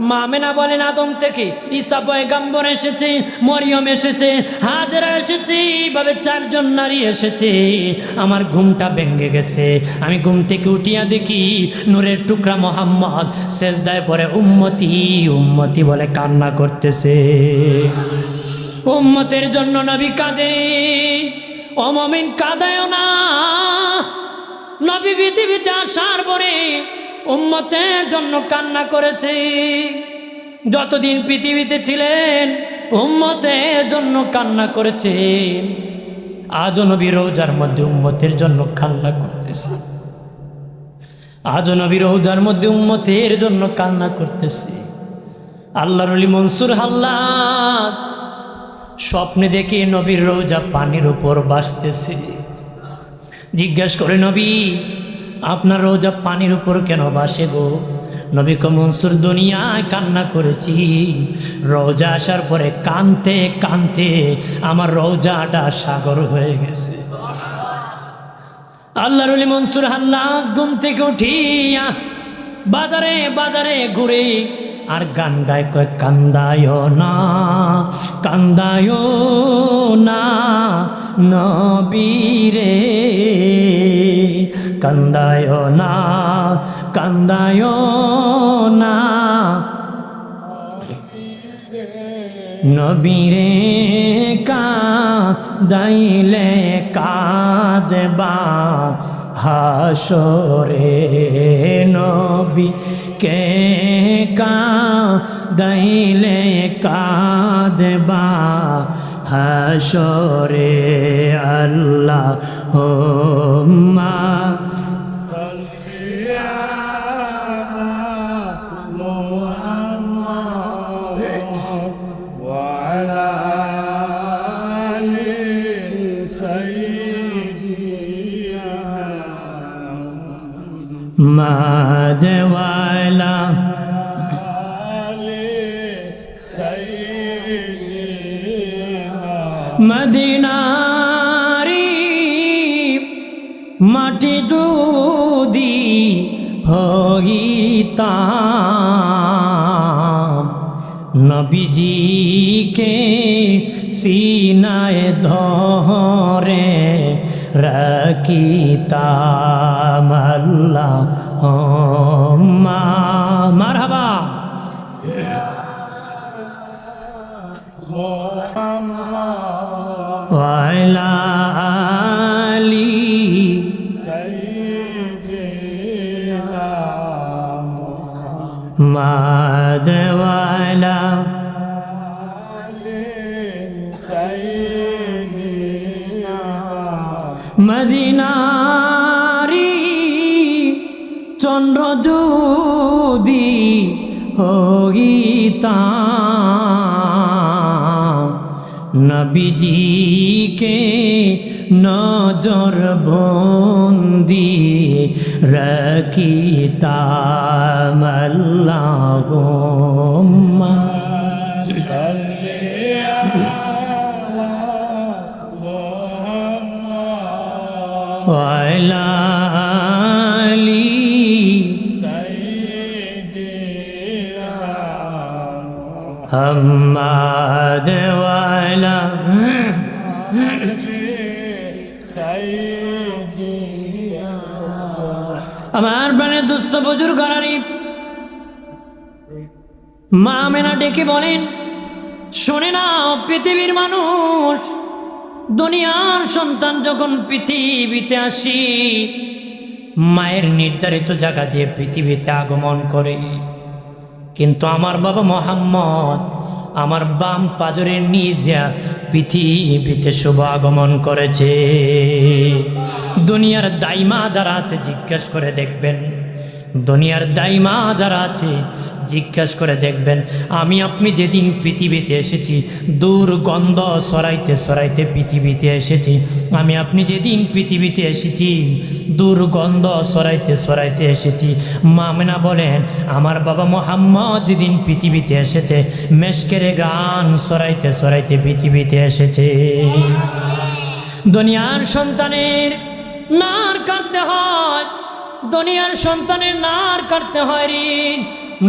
মা আমেনা বলেন আদম থেকে ঈসা পয়গম্বর এসেছে, মরিয়ম এসেছে, হাজেরা এসেছে, এইভাবে 4 জন নারী এসেছে। আমার ঘুমটা ভেঙে গেছে। আমি ঘুম থেকে উঠিয়া দেখি নূরের টুকরা মোহাম্মদ সেজদায় পড়ে উম্মতি উম্মতি বলে কান্না করতেছে। উম্মতের জন্য নবী কাঁদে। ও মুমিন কাঁদায় না। নবী পৃথিবীতে আসার পরে উম্মতের জন্য কান্না করেছে। যতদিন পৃথিবীতে ছিলেন উম্মতের জন্য কান্না করেছেন। আজও নবী রওজার মধ্যে উম্মতের জন্য কান্না করতেছে। আজও নবী রওজার মধ্যে উম্মতের জন্য কান্না করতেছে। আল্লাহর ওলি মনসুর হাল্লাদ স্বপ্নে দেখে নবীর রওজা পানির উপর ভাসতেছে। জিজ্ঞাসা করে নবী আপনার রওজা পানির উপর কেন ভাসে গো? নবী কো মনসুর দুনিয়ায় কান্না করেছি, রওজা আসার পরে কানতে কানতে আমার রওজাটা সাগর হয়ে গেছে। আল্লাহর ওলি মনসুর হাল্লাদ ঘুম থেকে উঠিয়া বাজারে বাজারে ঘুরে আর গান গায়, কয় কান্দায় না কান্দায় না নবীরে, কান্দায় না কান্দায় না নবীরে, কাঁদাইলে কাঁদবা হাসরে নবী কে, কাঁদাইলে কাঁদবা হাসরে আল্লাহুম্মা ওয়ালা মদিনারি মাটি যদি হইতাম নবীজিকে সিনায় ধরে রাখিতাম আল্লাহুম্মা মারহাবা ওয়ালা আলি মাদওয়ালা মদিনারি চন্দ্র যদি হইতাম নবীজিকে নজর বন্দি রাখিতাম আল্লাহুম্মা ওয়ালা আলি হাম্মাদ ওয়ালা আমার প্রাণের দুস্থ বুজুর্গ মা আমেনা ডেকে বলেন, শোনে না পৃথিবীর মানুষ, দুনিয়ার সন্তান যখন পৃথিবীতে আসি মায়ের নির্ধারিত জায়গা দিয়ে পৃথিবীতে আগমন করে, কিন্তু আমার বাবা মোহাম্মদ আমার বাম পাজরের নিজ পৃথিবীতে শুভ আগমন করেছে। দুনিয়ার দাইমা যারা আছে জিজ্ঞেস করে দেখবেন, দুনিয়ার দাইমা যারা আছে জিজ্ঞেস করে দেখবেন, আমি আপনি যেদিন পৃথিবীতে এসেছি দুর্গন্ধ সরাইতে সরাইতে পৃথিবীতে এসেছি। আমি আপনি যেদিন পৃথিবীতে এসেছি দুর্গন্ধ সরাইতে সরাইতে এসেছি। মা আমেনা বলেন, আমার বাবা মোহাম্মদ যেদিন পৃথিবীতে এসেছে মেশকেরে গান সরাইতে সরাইতে পৃথিবীতে এসেছে। দুনিয়ার সন্তানের নার কাটতে হয়, দুনিয়ার সন্তানের নার কাটতে হয় রে।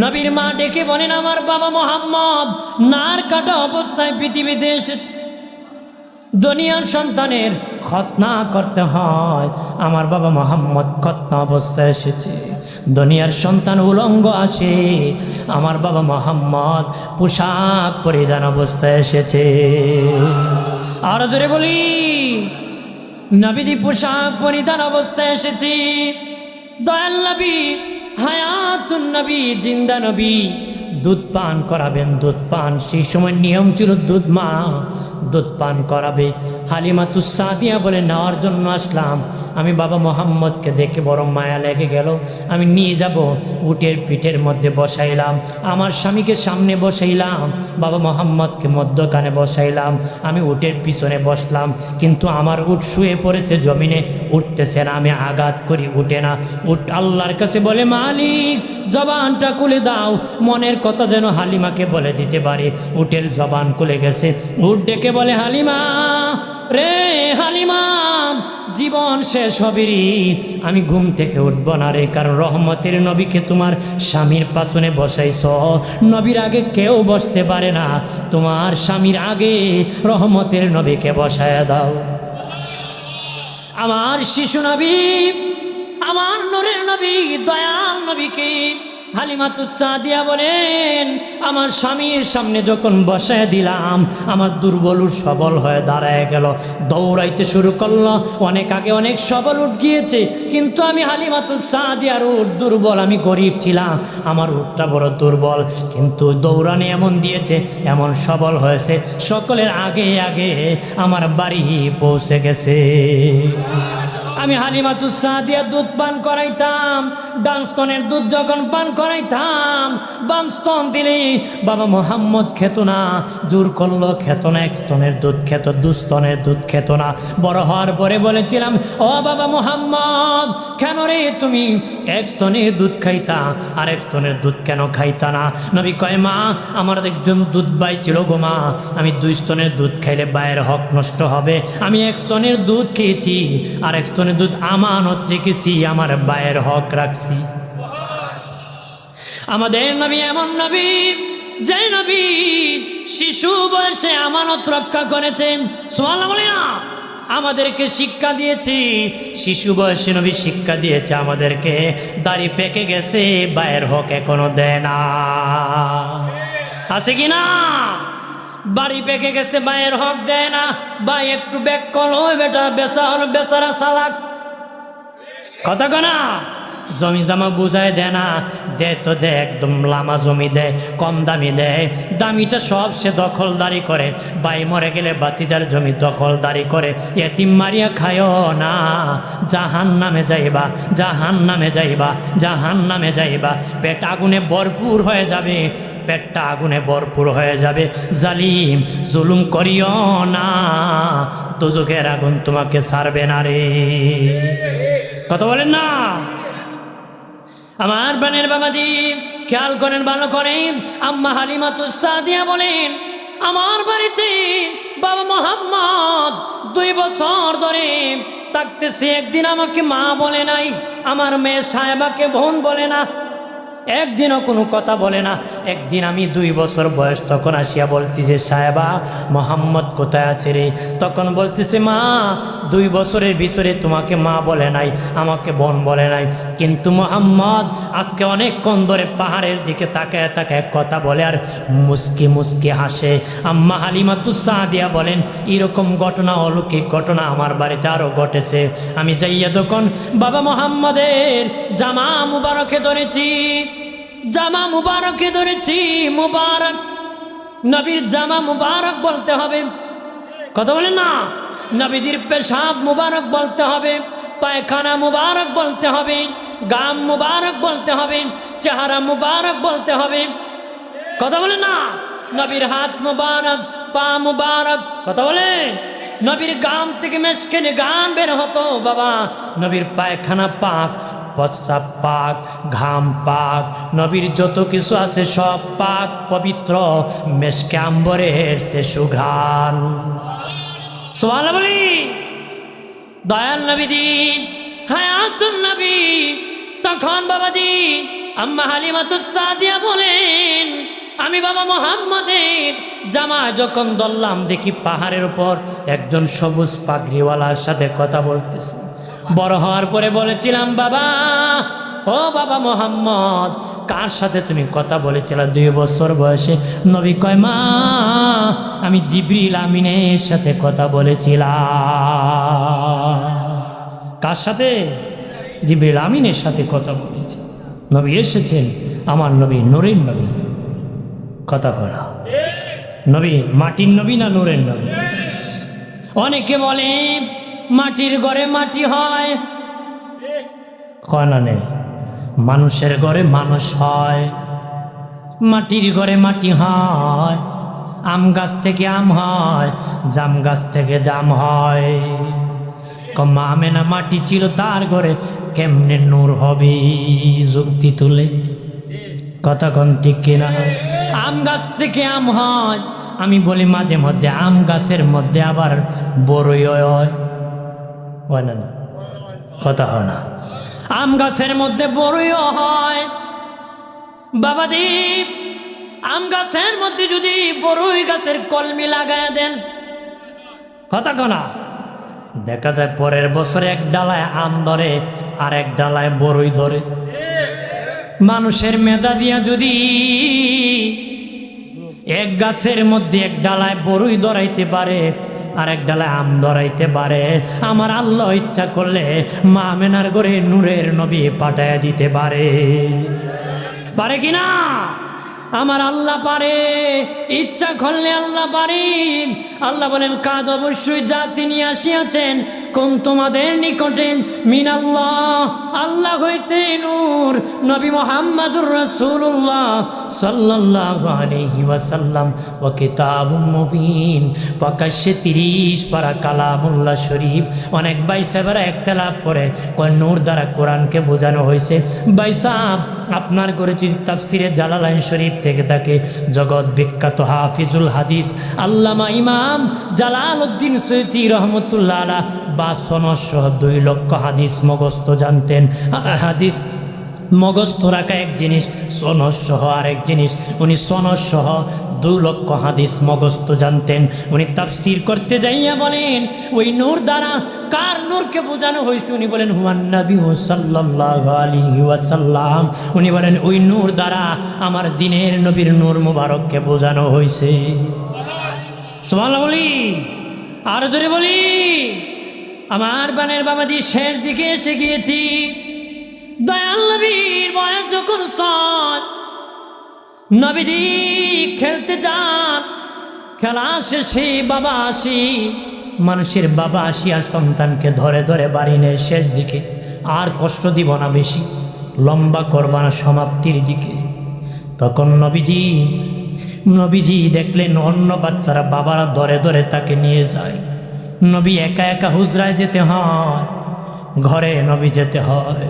নবীর মা ডেকে বলেন, আমার বাবা মোহাম্মদ নার কাটা অবস্থায় পৃথিবীতে এসেছে। দুনিয়ার সন্তানের খতনা করতে হয়, আমার বাবা মোহাম্মদ খতনা অবস্থায় এসেছে। দুনিয়ার সন্তান উলঙ্গ আসে, আমার বাবা মোহাম্মদ পোশাক পরিধান অবস্থায় এসেছে। আর জোরে বলি, নবীজি পোশাক পরিধান অবস্থায় এসেছে। দয়াল নবী, হায়াতুন নবী, জিন্দা নবী, দুধ পান করাবেন, দুধ পান। সেই সময় নিয়ম ছিল দুধ মা দুধ পান করাবে। হালিমাতুস সাদিয়া বলে, নেওয়ার জন্য আসলাম। আমি বাবা মোহাম্মদকে দেখে বড় মায়া লেগে গেল। আমি নিয়ে যাব, উটের পিঠের মধ্যে বসাইলাম, আমার স্বামীকে সামনে বসাইলাম, বাবা মোহাম্মদকে মধ্যখানে বসাইলাম। আমি উটের পিছনে বসলাম, কিন্তু আমার উট শুয়ে পড়েছে জমিনে, উঠতেছে না। আমি আঘাত করি, উঠে না। উট আল্লাহর কাছে বলে, মালিক জবানটা খুলে দাও, মনের কথা যেন হালিমাকে বলে দিতে পারে। উটের জবান খুলে গেছে। উট ডেকে বলে, হালিমা রে হালিমা, জীবন শেষ হবেরই, আমি ঘুম থেকে উঠব না রে, কারণ রহমতের নবীকে তোমার স্বামীর পাশনে বসাইছ। নবীর আগে কেউ বসতে পারে না, তোমার স্বামীর আগে রহমতের নবীকে বসায় দাও। আমার শিশু নবী, আমার নূরের নবী, দয়াল নবীকে হালিমাতুস সাদিয়া বলেন, আমার স্বামীর সামনে যখন বসায় দিলাম, আমার দুর্বল উট সবল হয়ে দাঁড়ায় গেল, দৌড়াইতে শুরু করলো। অনেক আগে অনেক সবল উঠ গিয়েছে, কিন্তু আমি হালিমাতুস সাদিয়ার উট দুর্বল, আমি গরিব ছিলাম, আমার উটটা বড় দুর্বল, কিন্তু দৌড়ানি এমন দিয়েছে, এমন সবল হয়েছে, সকলের আগে আগে আমার বাড়ি পৌঁছে গেছে। আমি হালিমাতুস সাদিয়া দুধ পান করাইতাম, ডান স্তনের দুধ যখন পান করাইতাম বাম স্তন দিলে বাবা মোহাম্মদ খেত না, জোর করলো খেত না, এক স্তনের দুধ খেত, দুস্তনের দুধ খেত না। বড় হওয়ার পরে বলেছিলাম, ও বাবা মোহাম্মদ কেন রে তুমি এক স্তনের দুধ খাইতা আর এক স্তনের দুধ কেন খাইতা না? নবী কয়, মা আমার একজন দুধ বাই ছিল গো মা, আমি দুই স্তনের দুধ খাইলে বায়ের হক নষ্ট হবে, আমি এক স্তনের দুধ খেয়েছি আর এক স্তনের দুধ আমানত রেখেছি, আমার বায়ের হক রাখছি। আমাদের নবী এমন নবী যে নবী শিশু বয়সে আমানত রক্ষা করেছেন। সুবহানাল্লাহ বলি না? আমাদেরকে শিক্ষা দিয়েছে, শিশু বয়সে নবী শিক্ষা দিয়েছে আমাদেরকে। দাড়ি পেকে গেছে, বায়ের হক এখনো দেয় না, আছে কি না? বাড়ি পেকে গেছে, বায়ের হক দেয় না। ভাই একটু ব্যাক করো বেটা, বেচা হলো বেচারা চালাক, কথা কনা জমি জামা বুঝায় দেয় না, দে তো দে, একদম লামা জমি দেয়, কম দামি দেয়, দামিটা সব সে দখলদারি করে। বাই মরে গেলে বাতিজার জমি দখলদারি করে। এতিম মারিয়া খায়ও না, জাহান নামে যাইবা, জাহান নামে যাইবা, জাহান নামে যাইবা। পেট আগুনে ভরপুর হয়ে যাবে, পেটটা আগুনে ভরপুর হয়ে যাবে। জালিম জুলুম করিও না, দুজকের আগুন তোমাকে ছাড়বে না রে। কথা বলেন না? আমার বানের বাবাজি খেয়াল করেন, ভালো করেন। আম্মা হালিমাতুস সাদিয়া বলেন, আমার বাড়িতে বাবা মোহাম্মদ 2 বছর ধরে থাকতেছে, একদিন আমাকে মা বলে নাই, আমার মেয়ে সাহেবাকে বোন বলে না, একদিনও কোনো কথা বলে না। একদিন আমি 2 বছর বয়স, তখন আসিয়া বলতেছে, সাহেবা মোহাম্মদ কোথায় আছে রে? তখন বলতেছে, মা 2 বছরের ভিতরে তোমাকে মা বলে নাই, আমাকে বোন বলে নাই, কিন্তু মোহাম্মদ আজকে অনেকক্ষণ ধরে পাহাড়ের দিকে তাকায় তাকায় কথা বলে আর মুস্কি মুস্কি হাসে। আম্মা হালিমাতুস সাদিয়া বলেন, এরকম ঘটনা, অলৌকিক ঘটনা আমার বাড়িতে আরও ঘটেছে। আমি যাইয়া তখন বাবা মোহাম্মদের জামা মুবারকে ধরেছি, জামা মুবারকে ধরেছি। মুবারক, নবীর জামা মুবারক বলতে হবে, কথা বলে না? নবীজির পেশাব মুবারক বলতে হবে, পায়খানা মুবারক বলতে হবে, গাম মুবারক বলতে হবে, চেহারা মুবারক বলতে হবে, কথা বলে না? নবীর হাত মুবারক, পা মুবারক, কথা বলে? নবীর গাম থেকে মেশকেনে গাম বের হতো বাবা, নবীর পায়খানা পাক, প্রস্রাব পাক, ঘাম পাক, নবীর যত কিছু আছে সব পাক পবিত্র, মেশকে আম্বরের সে সুঘ্রাণ। সুবহানাল্লাহ বলি। দয়াল নবীজি হায়াতুন নবী, তখন বাবাজি আম্মা হালিমাতুস সাদিয়া বলেন, আমি বাবা মোহাম্মদের জামা যখন ধরলাম, দেখি পাহাড়ের উপর একজন সবুজ পাগড়িওয়ালার সাথে কথা বলতেছে। বড় হওয়ার পরে বলেছিলাম, বাবা ও বাবা মোহাম্মদ কার সাথে তুমি কথা বলেছিলে 2 বছর বয়সে? নবী কয়, মা আমি জিবরিল আমিনের সাথে কথা বলেছিলাম। কার সাথে? জিবরিল আমিনের সাথে কথা বলেছি। নবী এসেছেন, আমার নবী নূরের নবী, কথা বলা। নবী মাটির নবী না নূরের নবী? অনেকে বলে মাটির ঘরে মাটি হয়, কয় না নেই, মানুষের ঘরে মানুষ হয়। মাটির ঘরে মাটি হয়, আম গাছ থেকে আম হয়, জাম গাছ থেকে জাম হয়। মা আমেনা মাটি ছিল, তার ঘরে কেমনে নূর হবে? যুক্তি তুলে, কথা কোন ঠিক কিনা? আম গাছ থেকে আম হয়, আমি বলি মাঝে মধ্যে আম গাছের মধ্যে আবার বড়ই হয়, হয় না? না, কথা হয় না। আম গাছের মধ্যে বড়ইও হয়। বাবা দীপ, আম গাছের মধ্যে যদি বড়ই গাছের কলমি লাগায় দেন, কথা কনা, দেখা যায় পরের বছরে এক ডালায় আম ধরে আর এক ডালায় বড়ই ধরে। মানুষের মেধা দিয়া যদি এক গাছের মধ্যে এক ডালায় বড়ই ধরাইতে পারে আর এক ডালায় আম ধরাইতে পারে, আমার আল্লাহ ইচ্ছা করলে মা আমেনার ঘরে নূরের নবী পাঠায় দিতে পারে, পারে কিনা? আমার আল্লাহ পারে, ইচ্ছা করলে আল্লাহ পারেন। আল্লাহ বলেন, কাদ অবশ্যই যা তিনি আসিয়াছেন, কোন তোমাদের নিকটে মিনাল্লাহ আল্লাহ হইতে নূর নবী মুহাম্মদুর রাসূলুল্লাহ সাল্লাল্লাহু আলাইহি ওয়াসাল্লাম ওয়া কিতাবুম মুবিন প্রকাশ্যে 30 পারা কালামুল্লাহ শরীফ। অনেক ভাই সাহেবরা একতলাপ করে কোন নূর দ্বারা কোরআনকে বোঝানো হয়েছে। ভাই সাহেব আপনার করে যদি তাফসিরে জালালাইন শরীফ থেকে থাকে জগৎ বিখ্যাত হাফিজুল হাদিস আল্লামা ইমাম জালালউদ্দিন সৈয়দী রহমতুল্লাহ আলাইহি বা সনদসহ 2 লক্ষ হাদিস মুখস্থ জানতেন। হাদিস মুখস্থ রাখা এক জিনিস, সনদসহ আরেক জিনিস। উনি সনদসহ 2 লক্ষ হাদিস মুখস্থ জানতেন। উনি তাফসীর করতে যাইয়া বলেন ওই নূর দ্বারা কার নূরকে বোঝানো হয়েছে? উনি বলেন হুয়ান নবী সাল্লাল্লাহু আলাইহি ওয়াসাল্লাম। উনি বলেন ওই নূর দ্বারা আমার দিনের নবীর নূর মুবারককে বোঝানো হয়েছে। সুবহানাল্লাহ বলি, আর জোরে বলি। আমার বানের বাবাজি শেষ দিকে এসে গিয়েছি। দয়াল নবীর বয়স যখন 6, নবীজি খেলতে যান। খেলা শেষে বাবা আসি, মানুষের বাবা আসিয়া সন্তানকে ধরে ধরে বাড়ি নেয় শেষ দিকে। আর কষ্ট দিব না বেশি, লম্বা করবা না, সমাপ্তির দিকে। তখন নবীজি দেখলেন অন্য বাচ্চারা বাবারা ধরে ধরে তাকে নিয়ে যায়। নবী একা একা হুজরায় যেতে হয়, ঘরে নবী যেতে হয়।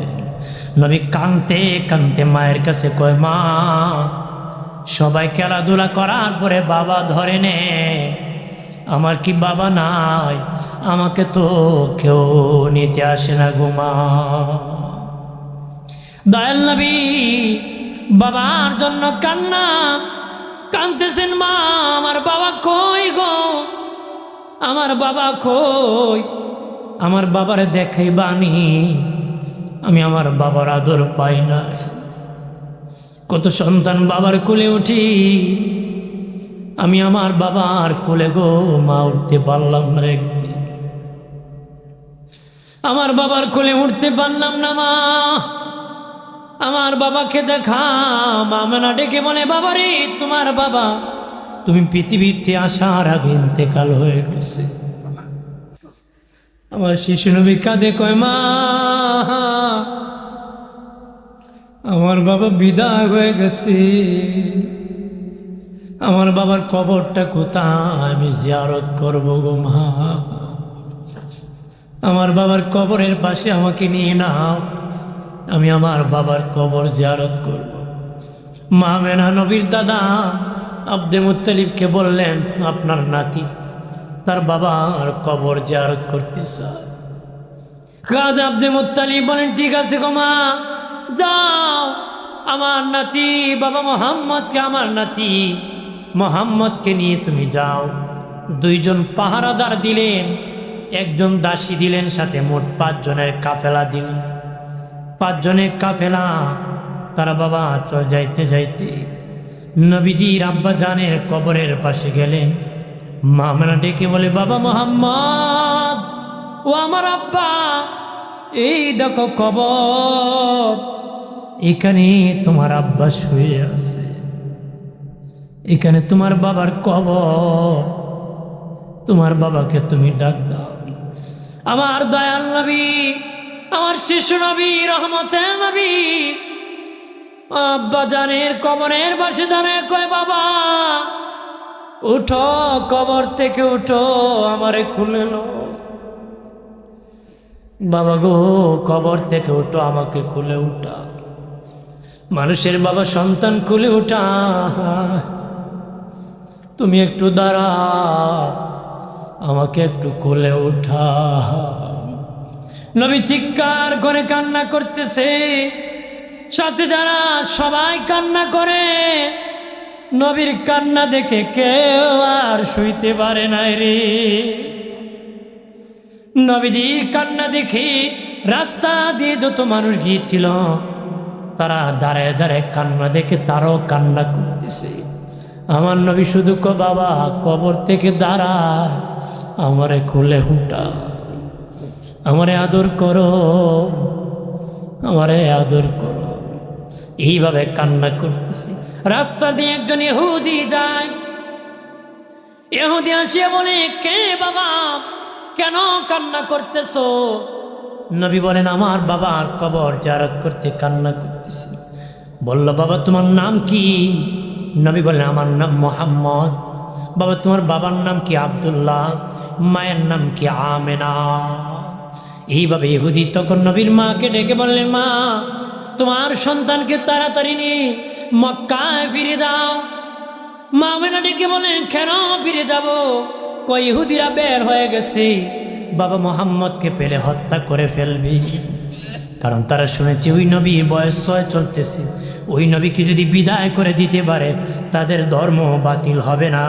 নবী কাঁদতে কাঁদতে মায়ের কাছে কয়, মা সবাই খেলাধুলা করার পরে বাবা ধরে নে, আমার কি বাবা নাই? আমাকে তো কেউ নিতে আসে না গো মা। দয়াল নবী বাবার জন্য কাঁদতেছেন। মা আমার বাবা কই গো, আমার বাবা কই? আমার বাবারে দেখাই বানি, আমি আমার বাবার আদর পাই না। কত সন্তান বাবার কোলে উঠি, আমি আমার বাবার কোলে গো মা উঠতে পারলাম না। একদিন আমার বাবার কোলে উঠতে পারলাম না মা। আমার বাবাকে দেখা। মামনা ডেকে বলে, বাবারে তোমার বাবা তুমি পৃথিবীতে আসার আগে ইন্তেকাল হয়ে গেছে। আমার শিশু নবী কাঁদে কয়, মা আমার বাবা বিদায় হয়ে গেছে। আমার বাবার কবরটা কোথায় আমি জিয়ারত করব গো মা? আমার বাবার কবরের পাশে আমাকে নিয়ে নাও, আমি আমার বাবার কবর জিয়ারত করব। মা মেনা নবীর দাদা আব্দে মুত্তালিবকে বললেন, আপনার নাতি তার বাবার কবর জিয়ারত করতে চায়। কাজ আব্দে মুত্তালিব বলেন, ঠিক আছে গো মা, যাও আমার নাতি বাবা মোহাম্মদকে, আমার নাতি মোহাম্মদকে নিয়ে তুমি যাও। 2 জন পাহারাদার দিলেন, 1 জন দাসী দিলেন, সাথে মোট 5 জনের কাফেলা দিলেন। 5 জনের কাফেলা। তারা বাবা চলে যাইতে যাইতে নবীজির আব্বা জানের কবরের পাশে গেলেন। মামনা ডেকে বলে, বাবা মোহাম্মদ, ও আমার আব্বা, এই দেখো কবর, এখানে তোমার আব্বা শুয়ে আছে, এখানে তোমার বাবার কবর, তোমার বাবাকে তুমি ডাক দাও। আমার দয়াল নবী, আমার শিশু নবী, রহমতের নবী আব্বা জানের কবরের পাশে দাঁড়ায় কয়, বাবা উঠো, কবর থেকে উঠো, আমারে খুলে লো। বাবা গো কবর থেকে উঠো, আমাকে খুলে উঠা। মানুষের বাবা সন্তান খুলে উঠা, তুমি একটু দাঁড়া, আমাকে একটু কোলে উঠা। নবী চিৎকার করে কান্না করতেছে, সাথে যারা সবাই কান্না করে। নবীর কান্না দেখে কেউ আর শুইতে পারে নাই রে। নবীজির কান্না দেখে রাস্তা দিয়ে যত মানুষ গিয়েছিল তারা দাঁড়ায় দাঁড়ায় কান্না দেখে তারাও কান্না করতেছে। আমার নবী শুধু বাবা কবর থেকে দাঁড়া, আমারে খুলে হুটা, আমারে আদর করো, আমারে আদর করো। এইভাবে কান্না করতেছে। রাস্তা দিয়ে একজন ইহুদি যায়। ইহুদি আসিয়া বলে, কে বাবা কেন কান্না করতেছো? নবী বলেন, আমার বাবার কবর জিয়ারত করতে কান্না করতেছি। বলল, বাবা তোমার নাম কি? নবী বললেন, আমার নাম মোহাম্মদ। বাবা তোমার বাবার নাম কি? আব্দুল্লাহ। মায়ের নাম কি? আমেনা। এইভাবে ইহুদি তখন নবীর মাকে ডেকে বললেন, মা তোমার সন্তানকে তাড়াতাড়ি নিয়ে মক্কায় ফিরে দাও। মা আমেনা ডেকে বলেন, কেন ফিরে যাব? কই ইহুদিরা বের হয়ে গেছে, বাবা মোহাম্মদকে পেলে হত্যা করে ফেলবি। কারণ তারা শুনেছে ওই নবীর বয়স 6 চলতেছে, ওই নবীকে যদি বিদায় করে দিতে পারে তাদের ধর্ম বাতিল হবে না,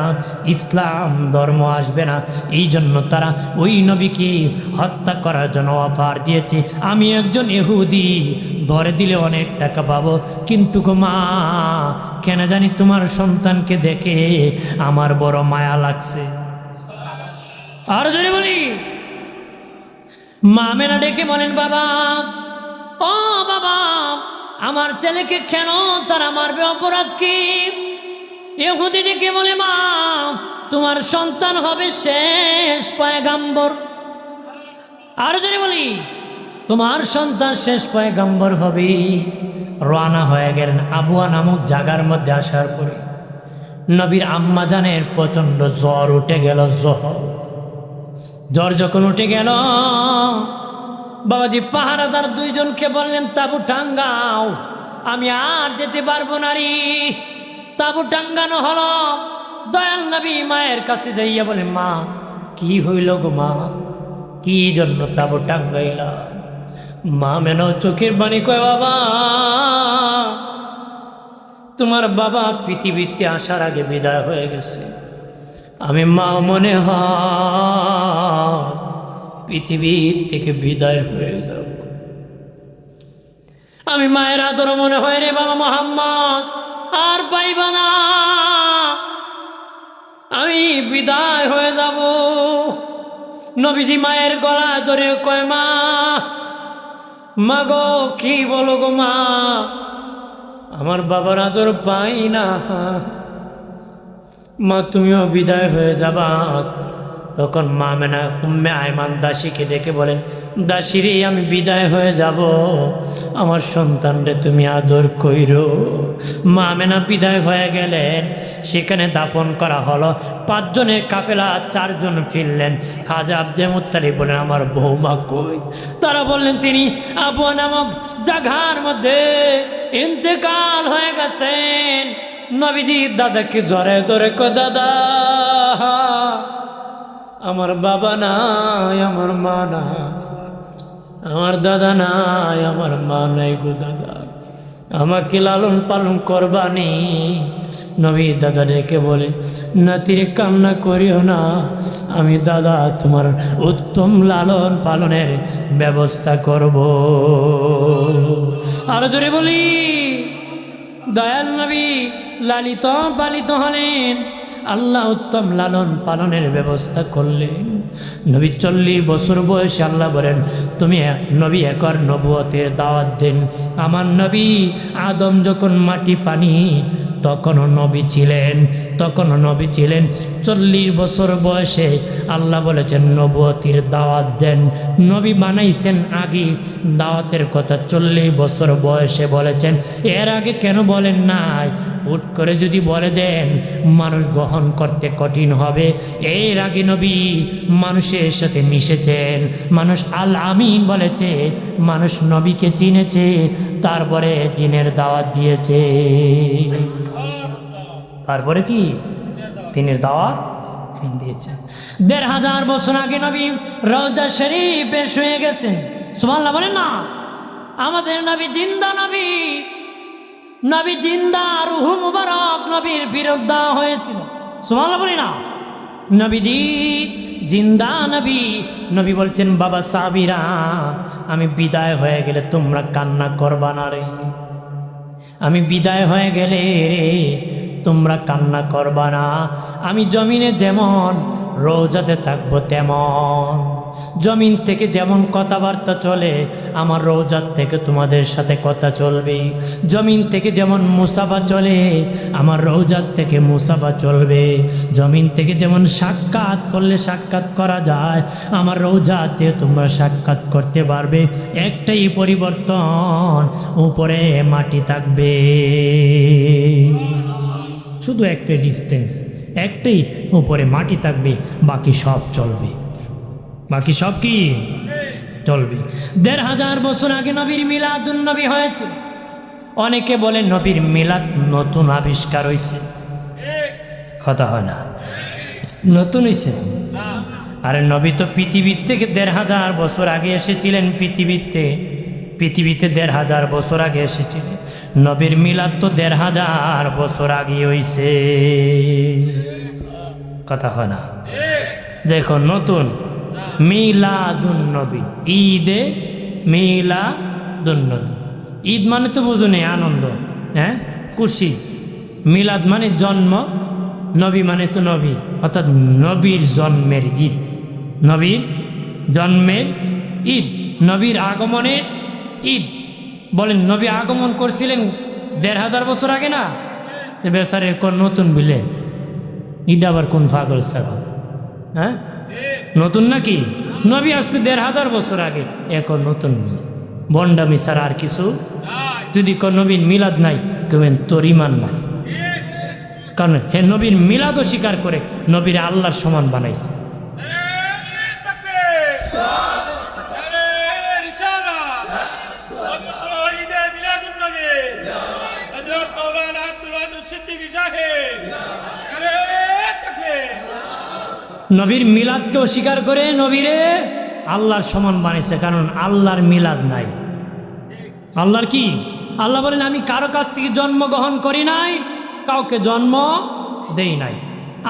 ইসলাম ধর্ম আসবে না। এই জন্য তারা ওই নবীকে হত্যা করার জন্য অফার দিয়েছে। আমি একজন ইহুদি, ধরে দিলে অনেক টাকা পাবো, কিন্তু গো মা কেন জানি তোমার সন্তানকে দেখে আমার বড় মায়া লাগছে। আর যদি বলি, মা আমেনা ডেকে বলেন, বাবা ও বাবা, আমার ছেলেকে কেন তারা মারবে? অপরাধ কি? ইহুদি ডেকে বলে, মা তোমার সন্তান হবে শেষ পয়গাম্বর। আর যদি বলি, তোমার সন্তান শেষ পয়গাম্বর হবে। রওনা হয়ে গেলেন আবুয়া নামক জায়গার মধ্যে। আসার পরে নবীর আম্মা জানের প্রচন্ড জ্বর উঠে গেল। জ্বর যখন উঠে গেল, বাবাজি পাহারাদার 2 জনকে বললেন, তাবু টাঙ্গাও, আমি আর যেতে পারবো না রে। তাবু টাঙ্গানো হলো। দয়াল নবী মায়ের কাছে যাইয়া বলে, মা কি হইল গো মা, কি জন্য তাবু টাঙ্গাইলা? মা মেনো চোখের বাণী কয়, বাবা তোমার বাবা পৃথিবীতে আসার আগে বিদায় হয়ে গেছে। আমি মা মনে হয় পৃথিবীর থেকে বিদায় হয়ে যাব। আমি মায়ের আদর মনে হয় রে বাবা মোহাম্মদ আর পাইবা না, আমি বিদায় হয়ে যাব। নবীজি মায়ের গলা ধরে কয়, মা মা গো কি বলো গো মা, আমার বাবার আদর পাই না। মা তুমিও বিদায় হয়ে যাবা। তখন মা আমেনা উম্মে আয়মান দাসীকে ডেকে বলেন, দাসী রে আমি বিদায় হয়ে যাব, আমার সন্তানরে তুমি আদর কইরো। মা আমেনা বিদায় হয়ে গেলেন। সেখানে দাফন করা হলো। 5 জনের কাফেলা 4 জন ফিরলেন। খাজা আব্দে মুত্তালিব বলেন, আমার বৌমা কই? তারা বললেন, তিনি আবুয়া নামক জায়গার মধ্যে ইন্তেকাল হয়ে গেছেন। নবীজির দাদাকে জড়ে ধরে কয়, দাদা আমার বাবা নাই, আমার মা নাই, আমার দাদা নাই, আমার মা নাই গো দাদা, আমাকে লালন পালন করবানি? নবী দাদা ডেকে বলে, নাতিরে কান্না করিও না, আমি দাদা তোমার উত্তম লালন পালনের ব্যবস্থা করব। আরো জোরে বলি, দয়াল নবী লালিত পালিত হলেন, আল্লাহ উত্তম লালন পালনের ব্যবস্থা করলেন। নবী 40 বছর বয়সে আল্লাহ বলেন, তুমি নবী একর নবুয়তের দাওয়াত দেন। আমার নবী আদম যখন মাটি পানি তখনও নবী ছিলেন, 40 বছর বয়সে আল্লাহ বলেছেন নবুয়তের দাওয়াত দেন। নবী বানাইছেন আগে, দাওয়াতের কথা 40 বছর বয়সে বলেছেন। এর আগে কেন বলেন নাই? হুট করে যদি বলে দেন মানুষ গ্রহণ করতে কঠিন হবে। এর আগে নবী মানুষের সাথে মিশেছেন, মানুষ আল আমিন বলেছে, মানুষ নবীকে চিনেছে, তারপরে দিনের দাওয়াত দিয়েছে। তারপরে কি দিনের দাওয়াত দিয়েছে। 1500 বছর আগে নবী রওজা শরীফে শুয়ে গেছেন। সুবহানাল্লাহ বলেন না? আমাদের নবী জিন্দা নবী, নবী জিন্দা, রুহু মুবারক নবীর ফিরত দেওয়া হয়েছিল। সুবহানাল্লাহ বলি না? নবীজি জিন্দা নবী। নবী বলছেন, বাবা সাহাবীরা আমি বিদায় হয়ে গেলে তোমরা কান্না করবা না রে, আমি বিদায় হয়ে গেলে তোমরা কান্না করবা না। আমি জমিনে যেমন রোজাতে থাকবো তেমন, জমিন থেকে যেমন কথাবার্তা চলে আমার রওজাত থেকে তোমাদের সাথে কথা চলবে। জমিন থেকে যেমন মুসাফা চলে আমার রওজাত থেকে মুসাফা চলবে। জমিন থেকে যেমন সাক্ষাৎ করলে সাক্ষাৎ করা যায় আমার রওজাতে তোমরা সাক্ষাৎ করতে পারবে। একটাই পরিবর্তন, উপরে মাটি থাকবে, শুধু একটা ডিস্টেন্স, একটাই, উপরে মাটি থাকবে, বাকি সব চলবে। বাকি সব কি চলবে। ১৫০০ বছর আগে নবীর মিলাদুন নবী হয়েছে। অনেকে বলে নবীর মিলাদ নতুন আবিষ্কার হয়েছে, কথা হয় না, নতুন হয়েছে। আরে নবী তো পৃথিবীর থেকে ১৫০০ বছর আগে এসেছিলেন। পৃথিবীতে ১৫০০ বছর আগে এসেছিলেন। নবীর মিলাদ তো ১৫০০ বছর আগে হইছে, কথা হয় না। দেখো নতুন মিলাদুন নবী, ঈদে মিলাদুন নবী। ঈদ মানে তো বুঝো নেই আনন্দ, হ্যাঁ, খুশি। মিলাদ মানে জন্ম, নবী মানে তো নবী, অর্থাৎ নবীর জন্মের ঈদ, নবীর জন্মের ঈদ, নবীর আগমনের ঈদ। বলেন নবী আগমন করছিলেন ১৫০০ বছর আগে না, তো বেচারের কোন নতুন বিলে ঈদ আবার কোন পাগল ছাগল, হ্যাঁ, নতুন নাকি? নবী আসছে ১৫০০ বছর আগে, এখন নতুন বন্ডামি ছাড়া আর কিছু। যদি কোন নবীন মিলাদ নাই কেবেন তোর ইমান নাই, কারণ হে নবীর মিলাদও স্বীকার করে নবীর আল্লাহর সমান বানাইছে। নবীর মিলাদকে অস্বীকার করে নবীরে আল্লাহর সমান বানিয়েছে, কারণ আল্লাহর মিলাদ নাই। আল্লাহর কি? আল্লাহ বলেন আমি কারো কাছ থেকে জন্মগ্রহণ করি নাই, কাউকে জন্ম দেই নাই।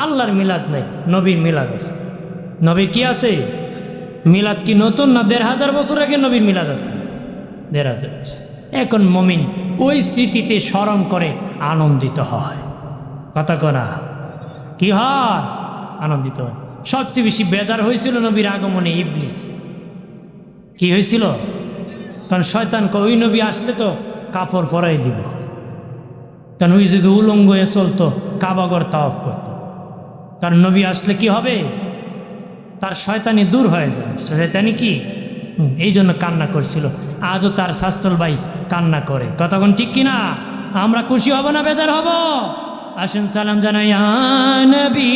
আল্লাহর মিলাদ নাই, নবীর মিলাদ আছে। নবীর কি আছে? মিলাদ কি নতুন না? ১৫০০ বছর আগে নবীর মিলাদ আছে, ১৫০০ বছর। এখন মুমিন ওই স্মৃতিতে স্মরণ করে আনন্দিত হয়, কথা কনা কি হয়? আনন্দিত হয়। সবচেয়ে বেশি বেজার হয়েছিল নবীর আগমনে ইবলিস। কি হয়েছিল? কারণ শয়তানকে ওই নবী আসলে তো কাপড় পরাই দিব, কারণ ওই যুগে উলঙ্গ হয়ে চলতো, কাবাগর তাওয়াফ করতো। কারণ নবী আসলে কি হবে? তার শয়তানি দূর হয়ে যায়। শয়তানি কি? এই জন্য কান্না করছিল। আজও তার শাস্তল ভাই কান্না করে, কতক্ষণ ঠিক কিনা? আমরা খুশি হব না বেজার হব? আসেন সালাম জানাই নবী।